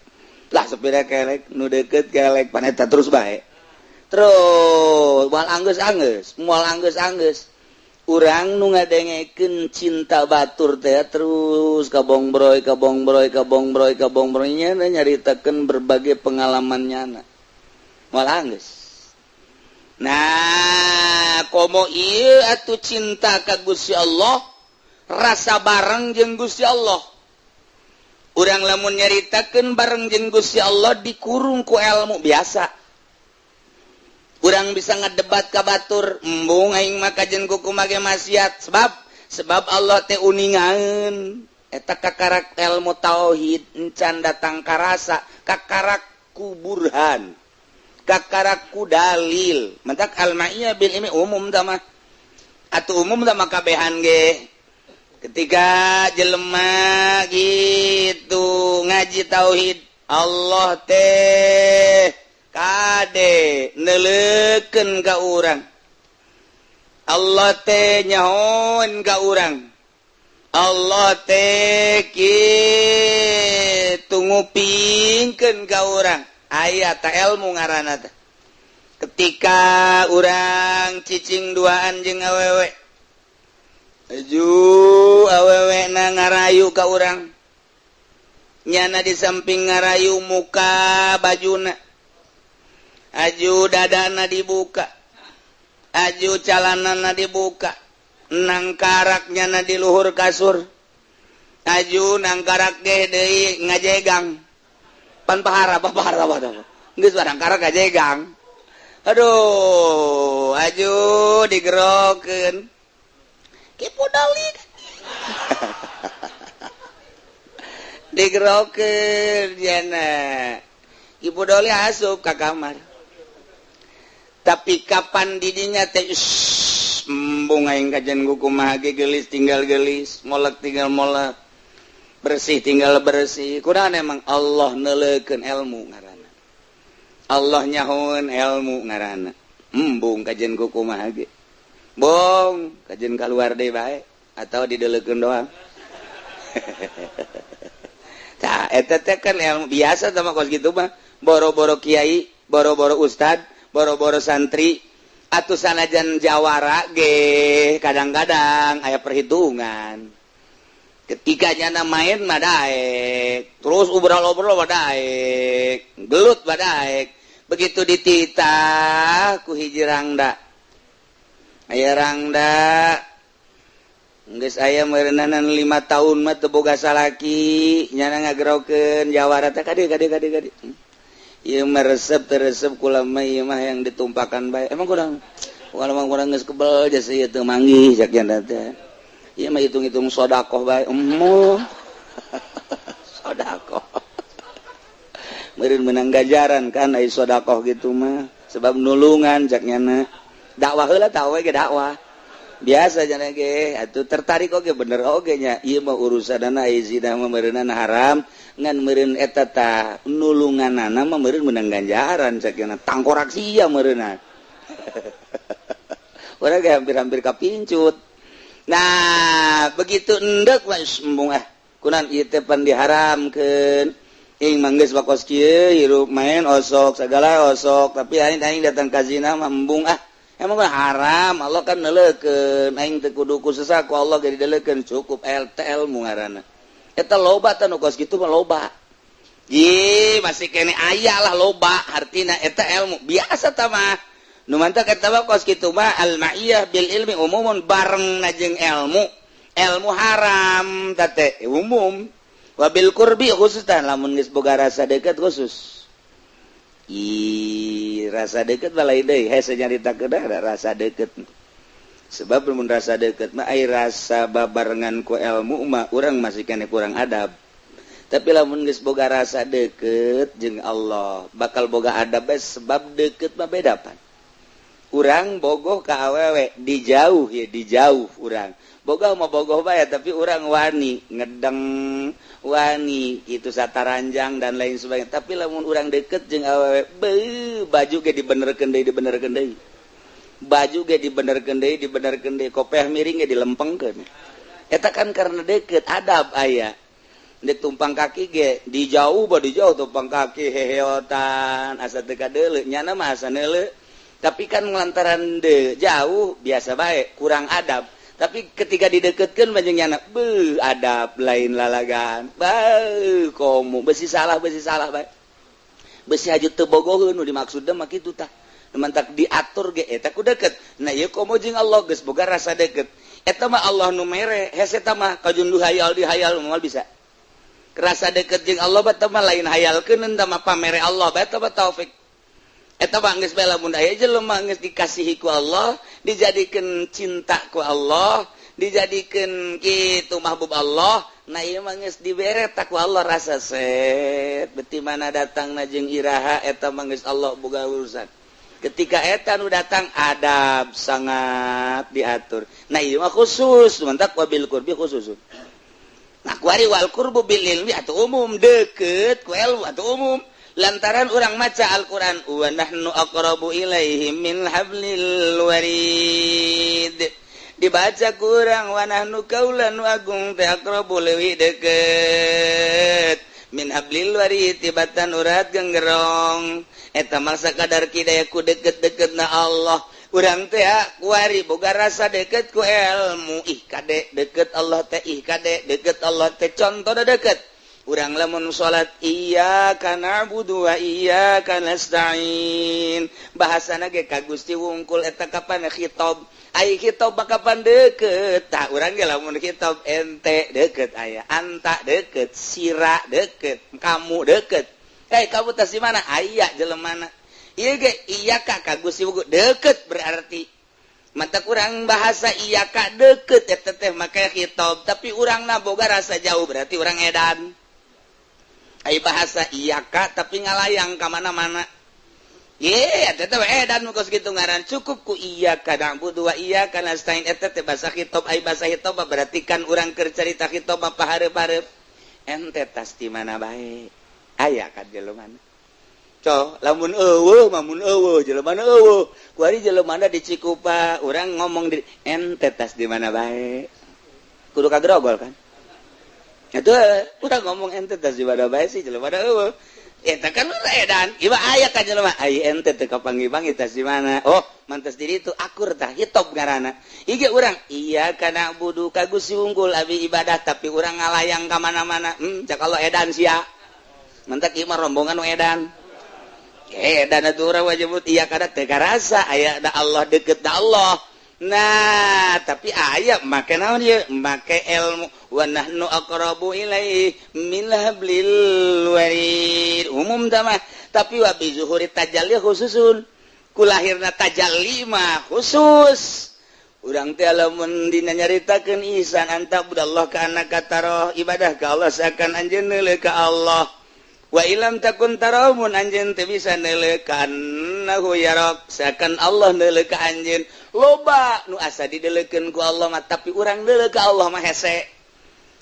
lah sepira kelek nu deukeut kelek paneta terus bae terus moal anggeus urang nu ngadengeken cinta batur teh terus kabongbroy-kabongbroy-kabongbroy-kabongbroynya nyaritakeun berbagai pengalamannya malah geus. Nah, komo ieu atuh cinta ka Gusti Allah, rasa bareng jeung Gusti Allah. Urang lamun nyaritakeun bareng jeung Gusti Allah dikurung ku ilmu biasa. Urang bisa ngedebat ka batur, embung aing mah kajen kumaha ge maksiat sebab Allah teh uningaeun eta kakarak ilmu tauhid encan datang ka rasa kakarak ku burhan kakarak ku dalil mentak al-ma'iyah bil ilmi umum tah mah atuh umum tah mah kabehan ge ketika jelema gitu ngaji tauhid Allah teh kade neleukeun ka urang Allah teh nyahoan ka urang Allah teh kitu ngupingkeun ka urang aya ta ilmu ngaranna teh ketika urang cicing duaan jeung awewe aju awewe na ngarayu ka urang nyana di samping ngarayu muka bajuna aju dadana dibuka aju calanana dibuka nangkaraknya na di luhur kasur aju nangkarak ge deui ngajegang pan pahara geus barang karak ngajegang aduh aju digerokeun kipu dali digerokeun jana kipu dali asup ka kamar. Tapi kapan didinya teh embung aing kajen kumaha ge geulis tinggal geulis, molek tinggal molek, bersih tinggal bersih. Kunaon emang Allah neuleukeun ilmu ngaranna. Allah nyahoeun ilmu ngaranna. Embung kajen kumaha ge. Bong, kajen kaluar deui bae atau dideuleukeun doang. Tah eta teh kan ilmu biasa tah mah kos kitu mah. Boro-boro kiai, boro-boro ustad, boro-boro santri atuh sanajan jawara ge kadang-kadang aya perhitungan ketikanya main mah daek terus obrol-obrol mah daek gelut mah daek begitu dititah ku hiji rangda aya rangda geus aya meureunana 5 tahun mah teu boga salaki nyana ngagerokeun jawara teh kade ieu meresep teresep kula mah ieu mah yang ditumpakan bae. Emang kurang kurang geus kebel jasa ieu teu manggih cak janda teh. Ieu mah hitung-hitung sedekah bae. Sedekah. Meureun meunang ganjaran kan aya sedekah gitu mah sebab nulungan cak nyana. Dakwah heula tah we ge dakwah. Biasa jana ge atuh tertarik oge bener oge nya. Ieu mah urusanana aya zina mah meureunana haram. Ngan meureun eta tah nulunganana mah meureun meunang ganjaran sakeuna tangkorak sia meureunna. Urang ge hampir-hampir kapincut. Nah, begitu endek mah embung kunaon ieu teh pan diharamkeun. Ing manggeus bakos kieu hirup main osok sagala osok tapi aing datang ka zina mah embung emang haram Allah kan neuleukeun aing teu kudu kusesa ku Allah ge dideuleukeun cukup ilmu ngaranna. Eta loba teh nu kos kitu mah loba. Masih kene aya lah loba artina eta ilmu biasa tah mah. Nu mantak eta mah kos kitu mah al-ma'iyah bil ilmi umumun bareng jeung ilmu haram tah teh umum. Wa bil qurbi khusus tah lamun geus boga rasa deukeut khusus. Rasa deukeut balai deui hese nyaritakeun da rasa deukeut. Sebab mun rasa deukeut mah ai rasa babarengan ku ilmu mah urang masih kene kurang adab. Tapi lamun geus boga rasa deukeut jeung Allah, bakal boga adab sebab deukeut mah beda pan. Urang bogoh ka awewe dijauh ya dijauh urang. Bogoh mah bogoh bae tapi urang wani ngedeng wani itu sataranjang dan lain sebagainya. Tapi lamun urang deukeut jeung awewe baju ge dibenerkeun deui. Baju ge dibenerkeun deui kopeh miring ge dilempengkeun eta kan karena deukeut adab aya dek tumpang kaki ge dijauh tumpang kaki heheotan asa teu kadeuleu nyana mah asa neuleu tapi kan lantaran jauh biasa baik kurang adab tapi ketika dideketkan banyak anak adab lain lalagan komo besi salah baik besi hajut tebogoheun nu dimaksudna mah kitu tah mantak diatur ge eta ku deket nah ieu komo jeung Allah geus boga rasa deket eta mah Allah nu mere hese eta mah kajunduh hayal dihayal moal bisa rasa deket jeung Allah bata mah lain hayalkeun enta mah pamere Allah bata mah taufik eta mah geus bae lamun aya jelema geus dikasihi ku Allah dijadikeun cinta ku Allah dijadikeun kitu mahbub Allah nah ieu mah geus dibere ta ku Allah rasa set beti mana datangna jeung iraha eta mah geus Allah boga urusan ketika eta nu datang adab sangat diatur nah ieu mah khusus mantak wabil qurbi khusus nah kuari wal qurbu bil ilmi atuh umum deket ku ilmu atuh umum lantaran urang maca Al-Qur'an wa nahnu aqrabu ilaihi min hablil warid dibaca kurang wa nahnu kaulan agung teh aqrabu leuwih deket min hablil warid tibatan urat genggerong eta mah sakadar kidaya ku deket-deketna Allah urang teh kuari boga rasa deket ku ilmu ih kade deket Allah teh ih kade deket Allah teh contoh deket urang lamun salat iyyaka na'budu wa iyyaka nasta'in bahasana ge ka Gusti wungkul eta kapan khitab ai khitab kapan deket tah urang ge lamun khitab ente deket aya anta deket sira deket kamu deket kamu tas di mana aya jelemana ieu ge iyyaka ka Gusti wungkul deket berarti mata kurang bahasa iyyaka deket eta teh make khitab tapi urangna boga rasa jauh berarti urang edan ai bahasa iyyaka tapi ngalayang ka mana-mana ye eta teh edan mukos kitu ngaran cukup ku iyyaka na'budu wa iyyaka nasta'in eta teh bahasa khitab ai bahasa khitab berarti kan urang keur carita khitab apa hareup-hareup ente tas di mana bae aya ka jelemana co lamun eueuh mamun eueuh jelemana eueuh kuari jelemana di Cikupa urang ngomong di ente tas di mana bae kudu kagrogol kan itu udah ngomong ente tas di mana bae sih jelemana eueuh eta kan edan iba aya ka jelema ai ente teh kapanggih-panggih tas di mana oh mantes diri itu akur tah hitop ngaranna ieu urang iya kana budu ka Gusti wungkul abi ibadah tapi urang ngalayang ka mana-mana cak Allah edan sia mantak ieu mah rombongan nu edan edan atuh urang wajib iya kada teh karasa aya da Allah deket da Allah nah tapi aya make naon ieu make ilmu wa nahnu aqrabu ilaihi min hablil warid umum mah tapi wa bi zuhuri tajalli khususun kulahirna tajalli mah khusus urang teh lamun dina nyaritakeun ihsan anta budallah ka annaka taro ibadah ka Allah seakan anjeun neuleuh ka Allah wa ilam takun taramun anjeun teu bisa neuleuh ka annahu yarak seakan Allah neuleuh ka anjeun loba nu asa dideuleukeun ku Allah mah tapi urang neuleuh ka Allah mah hese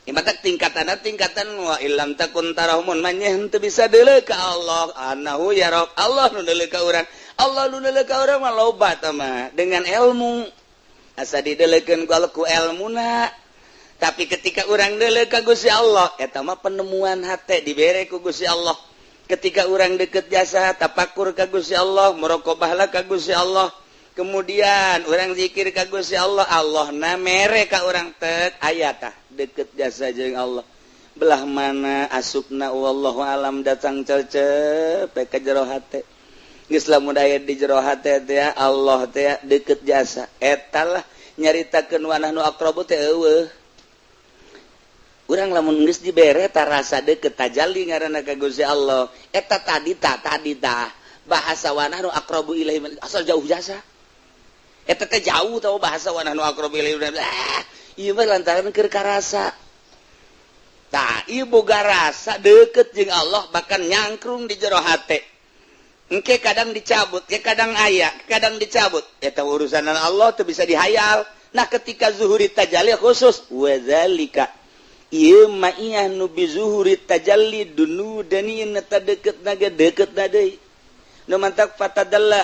imatak tingkatan wa ilam takun taramun manyeh teu bisa deuleuh ka Allah annahu yarak Allah nu deuleuh ka urang Allah nu deuleuh ka urang mah loba tah mah dengan ilmu asa dideuleukeun ku Allah ku ilmuna tapi ketika urang deuleuh ka Gusti Allah eta mah penemuan hate dibere ku Gusti Allah ketika urang deket jasa tapakur ka Gusti Allah muraqabahlah ka Gusti Allah kemudian urang zikir ka Gusti Allah Allah na mere ka urang tek aya tah deket jasa jeung Allah belah mana asupna wallahu alam datang cecep ka jero hate geus lamun aya di jero hate teh Allah teh deket jasa eta lah nyaritakeun wa nahnu aqrabu teh eueuh urang lamun geus dibere ta rasa deket tajalli ngaranna ka Gusti Allah eta tadi tah bahasa wa nahnu aqrabu ilaihi asal jauh jasa eta teh jauh tau bahasa wa nahnu aqrabu ilaihi ieu mah lantaran keur karasa tah ieu boga rasa deket jeung Allah bahkan nyangkrung di jero hate engke kadang dicabut ke kadang aya kadang dicabut eta urusan Allah teu bisa dihayal nah ketika zuhuri tajalli khusus wa zalika ieu mah ieu nu bi zuhuri tajalli dunu dani eta deket naga deket na deui nu mantak fatadalla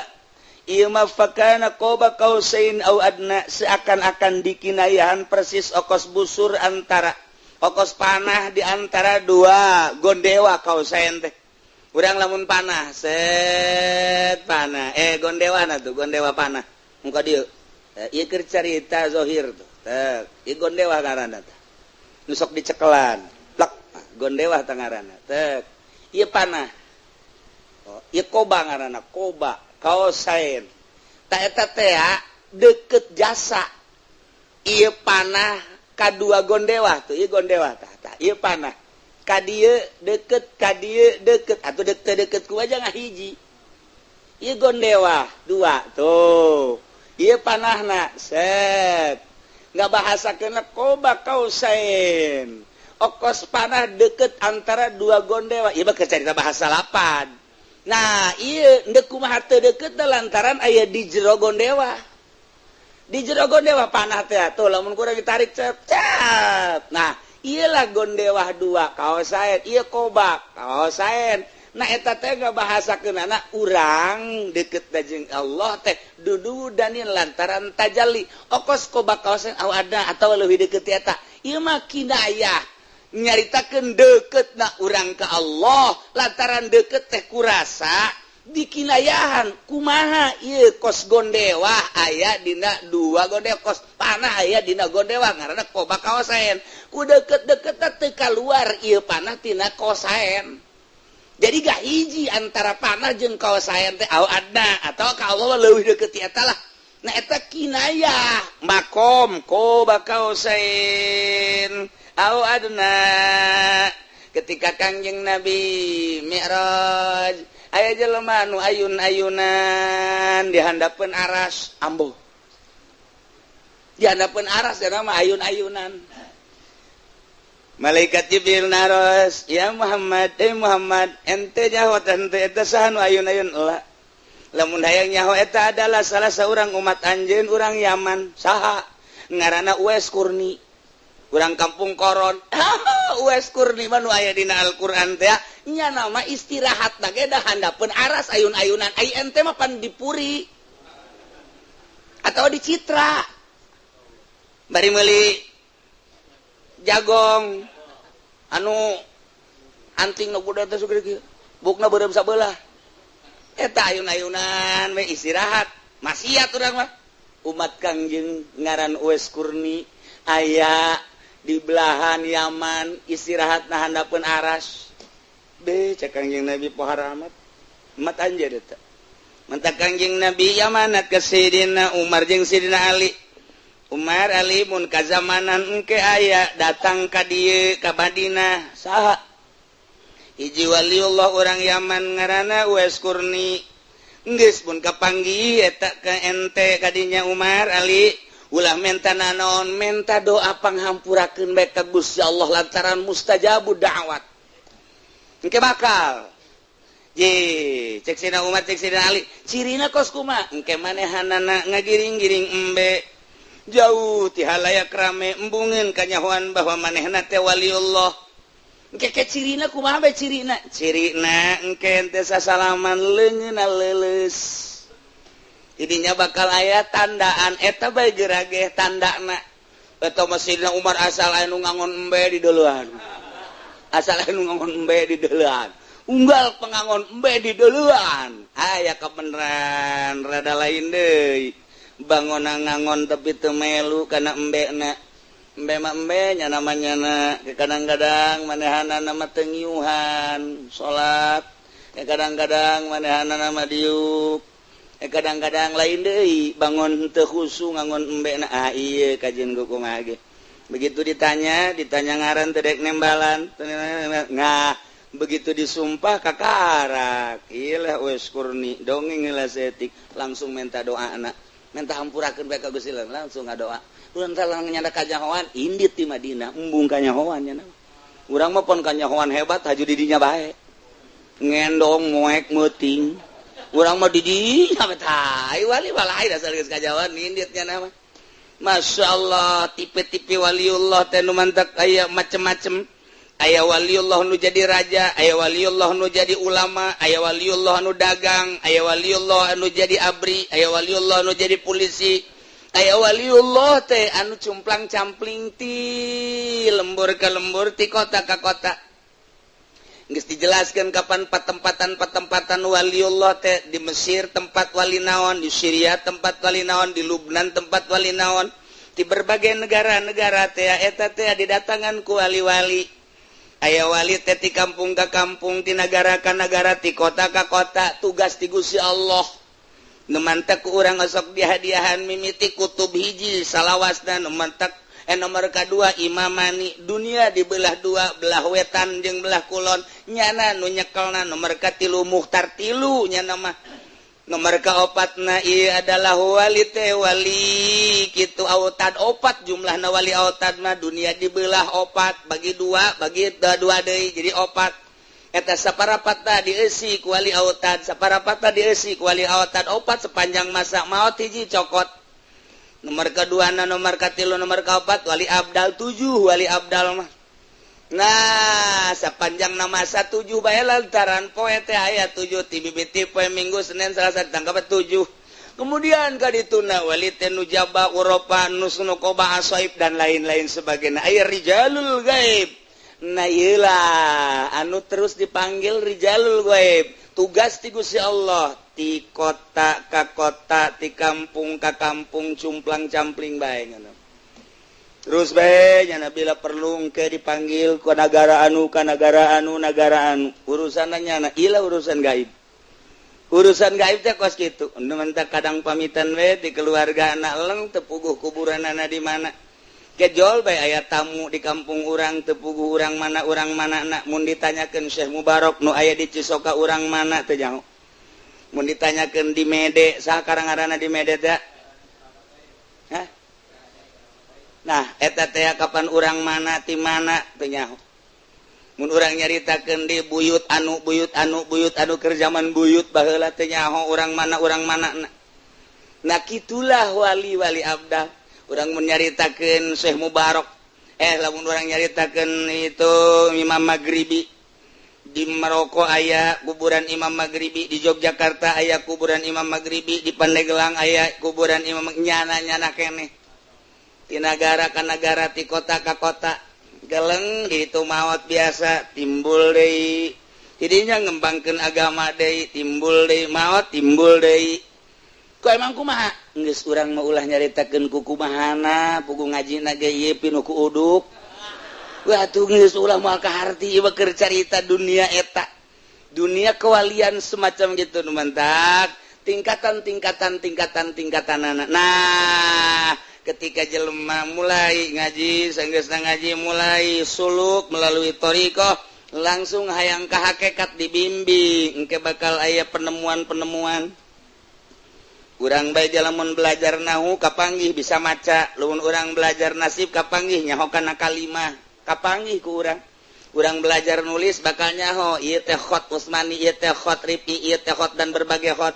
ieu mah fakana qaba qausain au adna seakan-akan dikinayahan persis okos busur antara okos panah di antara dua gondewa kausain teh urang lamun panah set panah gondewa tuh gondewa panah muka dia ieu keur carita zahir tuh ieu gondewa ngaranna teh nu sok dicekelan plak gondewa teh ngaranna teh ieu panah ieu koba ngaranna koba kaosain ta eta teh deket jasa ieu panah kadua gondewa tuh ieu gondewa tah ieu panah kadieu deket atau deket ku aja ngahiji ieu gondewa dua tuh ieu panahna set ngabahasakeun koba kausain okos panah deket antara dua gondewa ieu mah carita bahasa lapan nah ieu endeu kumaha teu deket lantaran aya di jero gondewa panah teh atuh lamun kurang ditarik cet nah iyalah gondewah dua kaosain ieu koba kaosain nah eta teh ngabahasakeunana urang deket jeung Allah teh dudu danin lantaran tajalli okos koba kaosain ada atau leuwih deket eta ieu mah kinayah nyaritakeun deketna urang ka Allah lantaran deket teh kurasa dikinayahan kumaha ieu kos gondewa aya dina dua gondewa kos panah aya dina gondewa ngaranna koba kaosain ku deket-deket teh kaluar ieu panah tina kaosain jadi gak hiji antara panah jeung kaosain teh ada atau ka Allah leuwih deket ti eta lah nah eta kinayah makom koba kaosain au adna ketika Kangjeng Nabi Mi'raj aya jelema nu ayun-ayunan di handapeun aras ambo di handapeun aras eta mah ayun-ayunan malaikat Jibril naros ya Muhammad Muhammad ente nyaho ente eta saha nu ayun-ayun heula lamun hayang nyaho eta adalah salah seorang umat anjeun urang Yaman saha ngaranna Uwais Kurni urang kampung koron Uwais Kurni mah nu aya dina Al-Qur'an teh nya nama istirahatna ge da handapeun aras ayun-ayunan ai ente mah pan dipuri atau di Citra bari meuli jagong anu anting nu budak teh sugede kieu bukna beureum sabelah eta ayun-ayunan we istirahat maksiat urang mah umat Kangjeng ngaran Uwais Kurni aya di belahan Yaman istirahatna handapeun aras cek Kangjeng Nabi pohara amat mat anjeun eta mantap Kangjeng Nabi amanat ke Sayyidina Umar jeung Sayyidina Ali Umar Ali mun ka zamanan engke aya datang ka dieu ka Madinah saha hiji waliullah urang Yaman ngaranna Uwais Kurni geus mun kapanggih eta ka ente ka dinya Umar Ali ulah menta naon menta doa panghampurakeun bae ka Gusti Allah lantaran mustajabud da'wat engke bakal cek Sina Umar cek Sina Ali cirina kos kumaha engke manehanana ngagiring-giring embe jauh ti halayak rame embungeun kanyahoan bahwa manehna teh waliullah engke cirina kumaha bae cirina engke ente sasalaman leungeunna leuleus idinya bakal aya tandaan eta bae gerageh tandana eta Sayyidina Umar asal aya nu ngangon embe di deuleuan asal anu ngangon embe di deulean unggal pengangon embe di deulean aya kabeneran rada lain deui bangunan ngangon tapi teu melu kana embena embe mah embe nya namanya kadang-kadang manehanana mah teu ngiuhan salat kadang-kadang manehanana mah diuk kadang-kadang lain deui bangun teu khusu ngangon embena ieu kajian kumaha ge begitu ditanya ngaran tedek nembalan nah begitu disumpah kakarak iyalah Uwais Kurni dongeng heula setik langsung minta doa anak minta hampurakeun bae ka Gusti Allah langsung ngadoa urang talang nyanda kanyahoan indit di Madinah embung kanyahoan nya urang mah pon kanyahoan hebat haju di dinya bae ngendong moek meuting urang mah di dinya bae wali balai dasar geus kajawan indit nya nama Masya Allah tipe-tipe waliullah teh nu mantak aya macem-macem aya waliullah nu jadi raja aya waliullah nu jadi ulama aya waliullah nu dagang aya waliullah nu jadi abri aya waliullah nu jadi polisi aya waliullah teh anu cumplang campling ti lembur ka lembur ti kota ka kota geus dijelaskeun kapan patempatan waliullah teh di Mesir tempat wali naon, di Syria tempat wali naon, di Lubnan tempat wali naon, di berbagai negara-negara teh eta teh didatangan ku wali-wali. Aya wali teh ti kampung ka kampung, ti nagara ka nagara, ti kota ka kota, tugas ti Gusti Allah. Nu mantek ku urang sok dihadiahan mimiti kutub hiji salawasna, nu mantek nomor kedua imamani, dunia dibelah dua, belah wetan jeung belah kulon, nyana nu nyekelna nomor katilu muhtar tilu nyana mah. Nomor kaopatna ieu adalah wali teh wali kitu autad opat jumlahna wali autad mah, dunia dibelah opat bagi dua deui jadi opat. Eta saparapatna dieusi ku wali autad, saparapatna dieusi ku wali autad opat sepanjang masa maot hiji cokot. Nomor kedua nomor katilu nomor kaopat wali abdal 7 wali abdal mah. Nah sepanjang masa 7 bae lantaran poe teh aya 7 ti bibiti poe Minggu Senin Selasa ditangkap 7. Kemudian ka dituna wali teh nujaba uropa nusnukoba asoib dan lain-lain sebagainya. Aya rijalul gaib. Nah iyalah anu terus dipanggil rijalul gaib, tugas ti Gusti Allah ti kota ka kota, ti kampung ka kampung, cumplang campling bae ngono. Terus bae nya bila perlu ke dipanggil ku negara anu ka negara anu urusanna nya ilah urusan gaib. Urusan gaib teh kos kitu. Nu mentak kadang pamitan we di keluarga anak leng teu puguh kuburanana di mana. Kejol bae aya tamu di kampung urang teu puguh urang mana nak mun ditanyakeun Syekh Mubarak nu aya di Cisoka urang mana teu nyaho. Mun ditanyakeun di Mede saha karangaranna di Mede teh? Hah? Nah, eta teh kapan urang mana ti mana teu nyaho. Mun urang nyaritakeun di buyut anu keur zaman buyut baheula teu nyaho urang mana na. Nah, kitulah wali-wali abdal. Urang mun nyaritakeun Syekh Mubarak, lamun urang nyaritakeun itu Imam Maghribi. Di Maroko aya kuburan Imam Maghribi, di Yogyakarta aya kuburan Imam Maghribi, di Pandeglang aya kuburan Imam nyana keneh. Di negara ka negara, ti kota ka kota, geleng itu maot biasa timbul deui. Tidinya ngembangkeun agama deui, timbul deui maot, timbul deui. Kok emang kumaha? Geus urang mah ulah nyaritakeun ku kumahana, pugu ngajina ge ieu pinu ku uduk. Wah tuh geus ulah moal kaharti ieu keur carita dunia eta. Dunia kewalian semacam gitu nu mantak, tingkatan-tingkatanana. Nah, ketika jelema mulai ngaji, sanggeusna ngaji mulai suluk melalui thariqah, langsung hayang ka hakikat dibimbing, engke bakal aya penemuan-penemuan. Urang bae lamun belajar nahu kapanggih bisa maca, lamun urang belajar nasib kapanggih nyaho kana kalimah, kapanggih ku urang. Urang belajar nulis bakal nyaho ieu teh khot Usmani, ieu teh khot Rifi, ieu teh khot dan berbagai khot,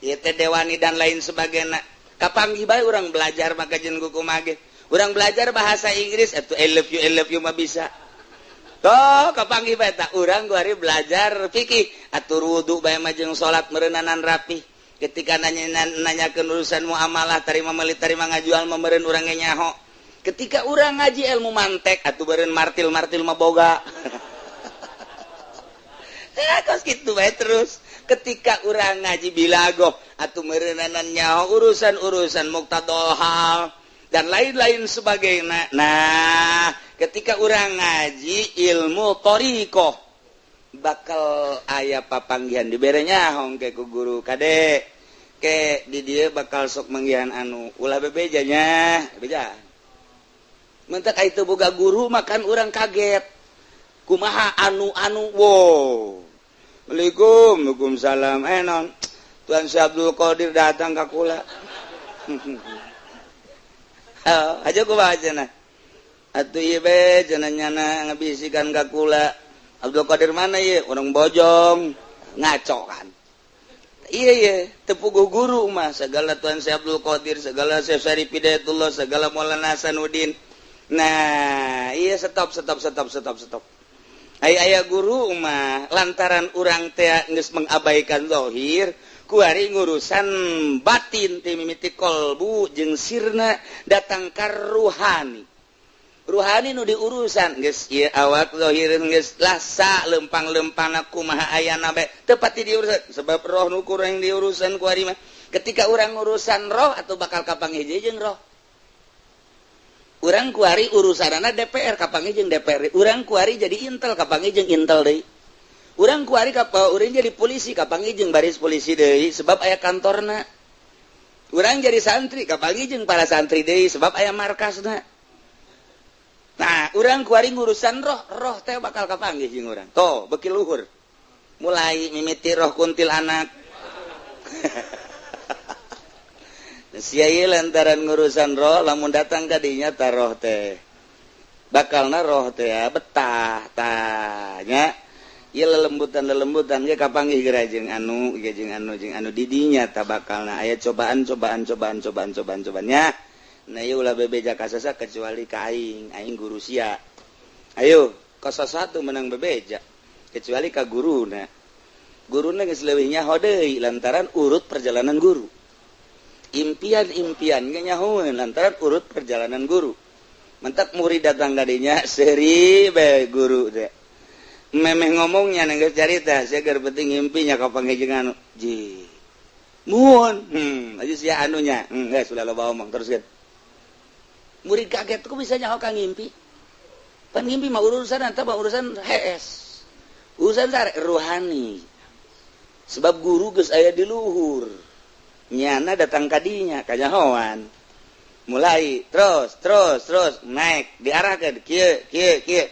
ieu teh Dewani dan lain sebagainya. Kapanggih bae urang belajar maka jeung kumaha ge. Urang belajar bahasa Inggris atuh I love you mah bisa. Toh kapanggih bae ta urang guari belajar fikih atur wudu bae mah jeung salat meureunanan rapih. Ketika nanyakeun urusan muamalah tarima meuli tarima ngajual meureun urang ge nyaho. Ketika urang ngaji ilmu mantek atuh beureun martil mah boga. Kos kitu bae terus. Ketika urang ngaji bilagoh atuh meureunanan nyaho urusan-urusan muqtadal hal dan lain-lain sebagainya. Nah, ketika urang ngaji ilmu thariqah bakal aya papanggihan dibere nyaho ke ku guru kade ke di dieu bakal sok manggihan anu ulah bebeja nya beja. Mentak itu boga guru makan urang kaget. Kumaha anu wow. Waalaikumsalam. Non. Tuan Syekh Abdul Qadir datang ka kula. Aja kumaha cenah. Atuh ieu be cenah nyana ngabisikan ka kula. Abdul Qadir mana ieu? Urang Bojong. Ngaco kan. Iya, tepuguh guru mah segala Tuan Syekh Abdul Qadir, segala Syekh Syarif Hidayatullah, segala Maulana Hasanuddin. Nah, iya stop. Aya guru mah lantaran urang teh geus mengabaikan zahir, kuari ngurusan batin ti mimiti kolbu jeung sirna datang ka ruhani. ruhani nu diurusan geus ieu awak zahir geus lasa lempang-lempang kumaha ayana bae teu pati diurusan sebab roh nu kurang diurusan ku ari mah ketika urang urusan roh atau bakal kapanggih jeung roh urang kuari urusanana DPR kapanggih jeung DPR urang kuari jadi intel kapanggih jeung intel deui urang kuari urang jadi polisi kapanggih jeung baris polisi deui sebab aya kantorna urang jadi santri kapanggih jeung para santri deui sebab aya markasna. Nah, urang kuari ngurusan roh teh bakal kapanggih jeung urang. Toh, beki luhur. Mulai mimiti roh kuntilanak. Sia ieu lantaran ngurusan roh lamun datang ka dinya tah roh teh. Bakalna roh teh betah tanya. Ieu lelembutan ge kapanggih geura jeung anu didinya tah bakalna aya cobaan nya. Nah ieu ulah bebeja ka sasa kecuali ka aing guru sia. Ayo, ka sasatu menang bebeja kecuali ka guruna. Guruna geus leuwih nyaho deui lantaran urut perjalanan guru. Impian ge nyahoeun lantaran urut perjalanan guru. Mentak murid datang ka dinya seuri bae guru teh. Memeh ngomongnya geus carita sia keur penting impinya kapanggih jeung anu. Ji. Muhun. Aja sia anunya. Geus ulah loba omong teruskeun. Murid kaget kok bisa nyaho ka ngimpi pan ngimpi mah urusan anta mah urusan HS urusan sare ruhani sebab guru geus aya di luhur nyana datang ka dinya kanyahoan mulai terus naik diarahkeun kieu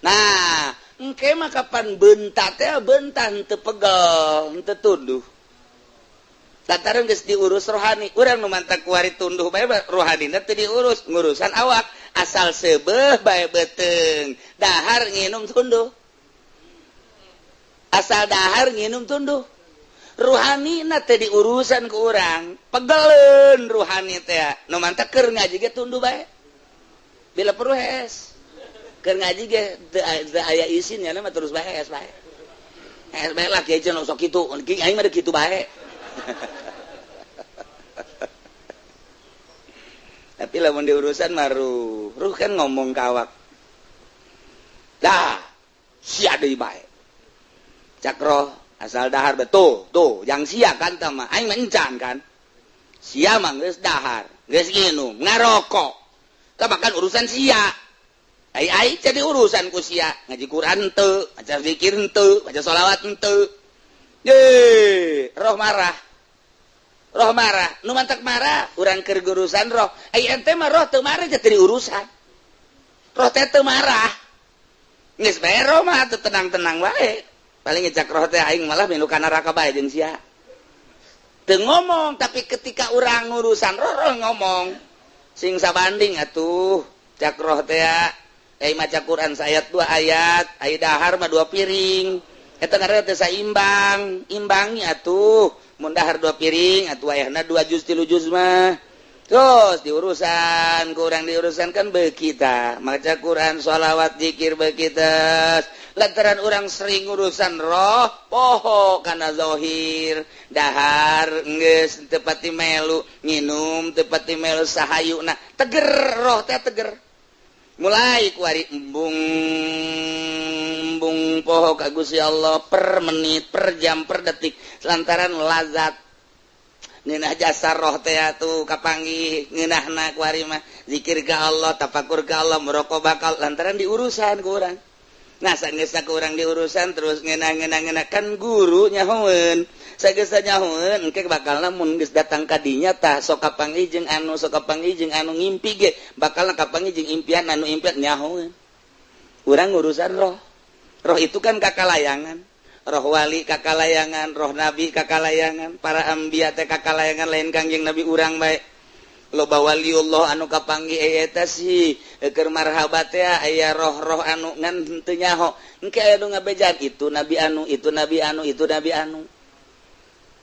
nah engke mah kapan bentat teh bentan teu pegel teu tunduh lantaran geus diurus rohani urang nu mantak kuari tunduh bae rohanina teu diurus ngurusan awak asal seubeuh bae beuteung dahar nginum tunduh asal dahar nginum tunduh rohanina teu diurusan ku urang pegeleun rohani teh nu mantak keur ngaji ge tunduh bae bila perlu hes keur ngaji ge teu aya isinnya mah terus bae hes bae lah kieu jeung sok kitu aing mah kitu bae. Tapi lamun diurusan maruh kan ngomong kawak dah sia deui bae cak roh asal dahar betul tuh yang sia kan tah mah aing mencan kan sia mah geus dahar geus nginum ngarokok tah makan urusan sia ai jadi urusan ku sia ngaji Quran teu maca zikir teu maca sholawat teu roh marah nu mantak marah urang keur urusan roh ai ente mah roh teu marah jadi urusan roh teh teu marah geus bae roh mah teu tenang-tenang wae paling ngecak roh teh aing malah milu ka neraka bae jeung sia teu ngomong tapi ketika urang urusan roh ngomong sing sabanding atuh cak roh teh ai maca Quran sayat 2 ayat ai dahar mah 2 piring eta ngaranna teh saimbang imbangi atuh mun dahar 2 piring atuh ayahna 2 juz 3 juz mah terus diurusan kurang diurusan kan beukita maca Quran sholawat zikir beukita lantaran urang sering urusan roh poho kana zahir dahar geus teu pati melu nginum teu pati melu sahayuna teger roh teh teger mulai kuari embung poho ka Gusti Allah per menit per jam per detik lantaran lazat ngeunah jasa roh teh atuh kapanggih ngeunahna kuari mah zikir ka Allah tafakur ka Allah muraqabah lantaran diurusan ku urang nah sageusna ku urang diurusan terus ngeunah kan guru nyahoeun sageusna nyahoeun engke bakalna mun geus datang ka dinya tah sok kapanggih jeung anu ngimpi ge bakalna kapanggih jeung impian anu impian nyahoeun urang urusan roh itu kan kakalayangan roh wali kakalayangan roh nabi kakalayangan para anbiya teh kakalayangan lain kangjeng nabi urang bae loba waliullah anu kapanggih eta sih keur marhabat teh aya roh-roh anu ngan teu nyaho engke aya nu ngabejaan itu nabi anu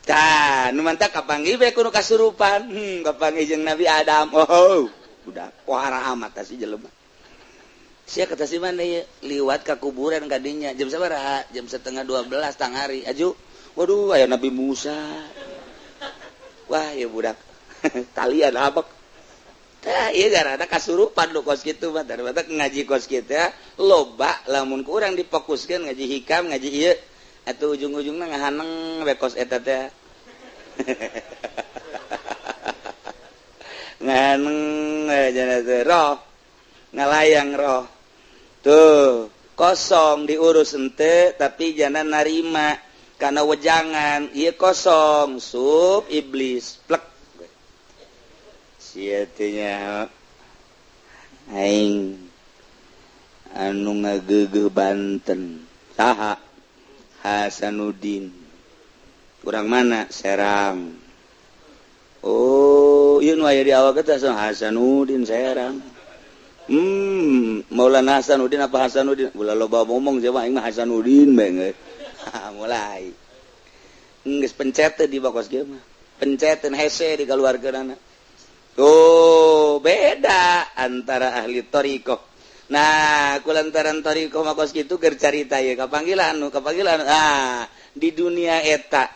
tah nu mantap kapanggih bae kudu kasurupan kapanggih jeung nabi Adam udah pohara amat tah si jelema sia kata si mana ya liwat ka kuburan kadinya jam sabaraha jam 11:30 tang hari aju waduh aya Nabi Musa wah ya budak talian abak iya gara-gara kasurupan lu kos gitu mah daripada ngaji kos kita loba lamun kurang difokuskan ngaji hikam ngaji ieu atuh ujung-ujungna ngahaneng we kos eta teh ngahaneng jana teh roh ngalayang roh tuh kosong diurus ente tapi jangan narima karena wejangan ieu kosong sub iblis plek siatinya aing anu ngageugeuh Banten saha Hasanuddin urang mana Serang oh ieu nu aya di awak teh Hasanuddin Serang Maulana Hasanuddin apa Hasanuddin ulah loba ngomong siapa aing mah Hasanuddin bae mulai geus pencet di bakos ge mah pencetan hese di kaluargeunana tuh beda antara ahli thariqah nah kulantaran thariqah mah kos kitu keur carita ye kapanggilan di dunia eta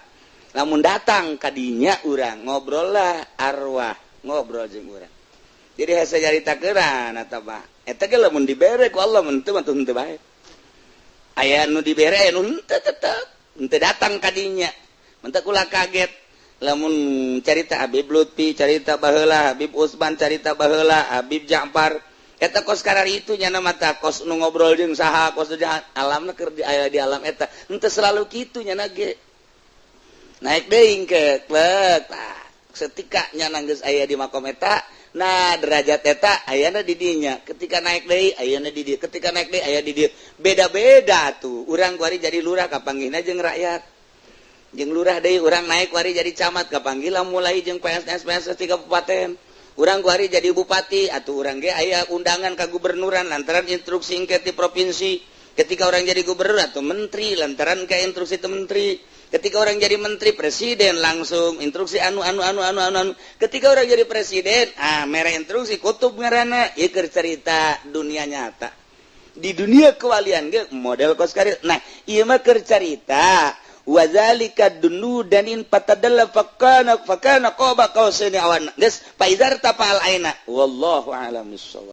lamun datang ka dinya urang ngobrol lah arwah ngobrol jeung urang jadi hese caritakeun eta mah eta ge lamun dibere ku Allah mun teu mah teu bae aya nu dibere aya nu henteu tetep henteu datang ka dinya mun teu kula kaget lamun carita Habib Lutfi carita baheula Habib Usman carita baheula Habib Ja'far eta kos karari itu nya mata kos nu ngobrol jeung saha kos alamna keur aya di alam eta henteu selalu kitu nya ge naik deui engke plek setika nya geus aya di makom eta nah derajat eta ayana di dinya ketika naik deui ayana di dieu ketika naik deui aya di dieu beda-beda tuh urang kuari jadi lurah kapanggihna jeung rakyat jeung lurah deui urang naik kuari jadi camat kapanggihna mulai jeung PNS di kabupaten urang kuari jadi bupati atuh urang ge aya undangan ka gubernuran lantaran instruksi engke ti provinsi ketika orang jadi gubernur atau menteri lantaran ka instruksi ti menteri ketika orang jadi menteri presiden langsung instruksi anu ketika orang jadi presiden mere instruksi kutub ngaranna ieu keur cerita dunia nyata di dunia kewalian ge model kos karir nah ieu mah keur cerita wazalika dunudanin patadalla fakana qaba qausaini awan geus faizar tapal aina wallahu a'lam bissawab.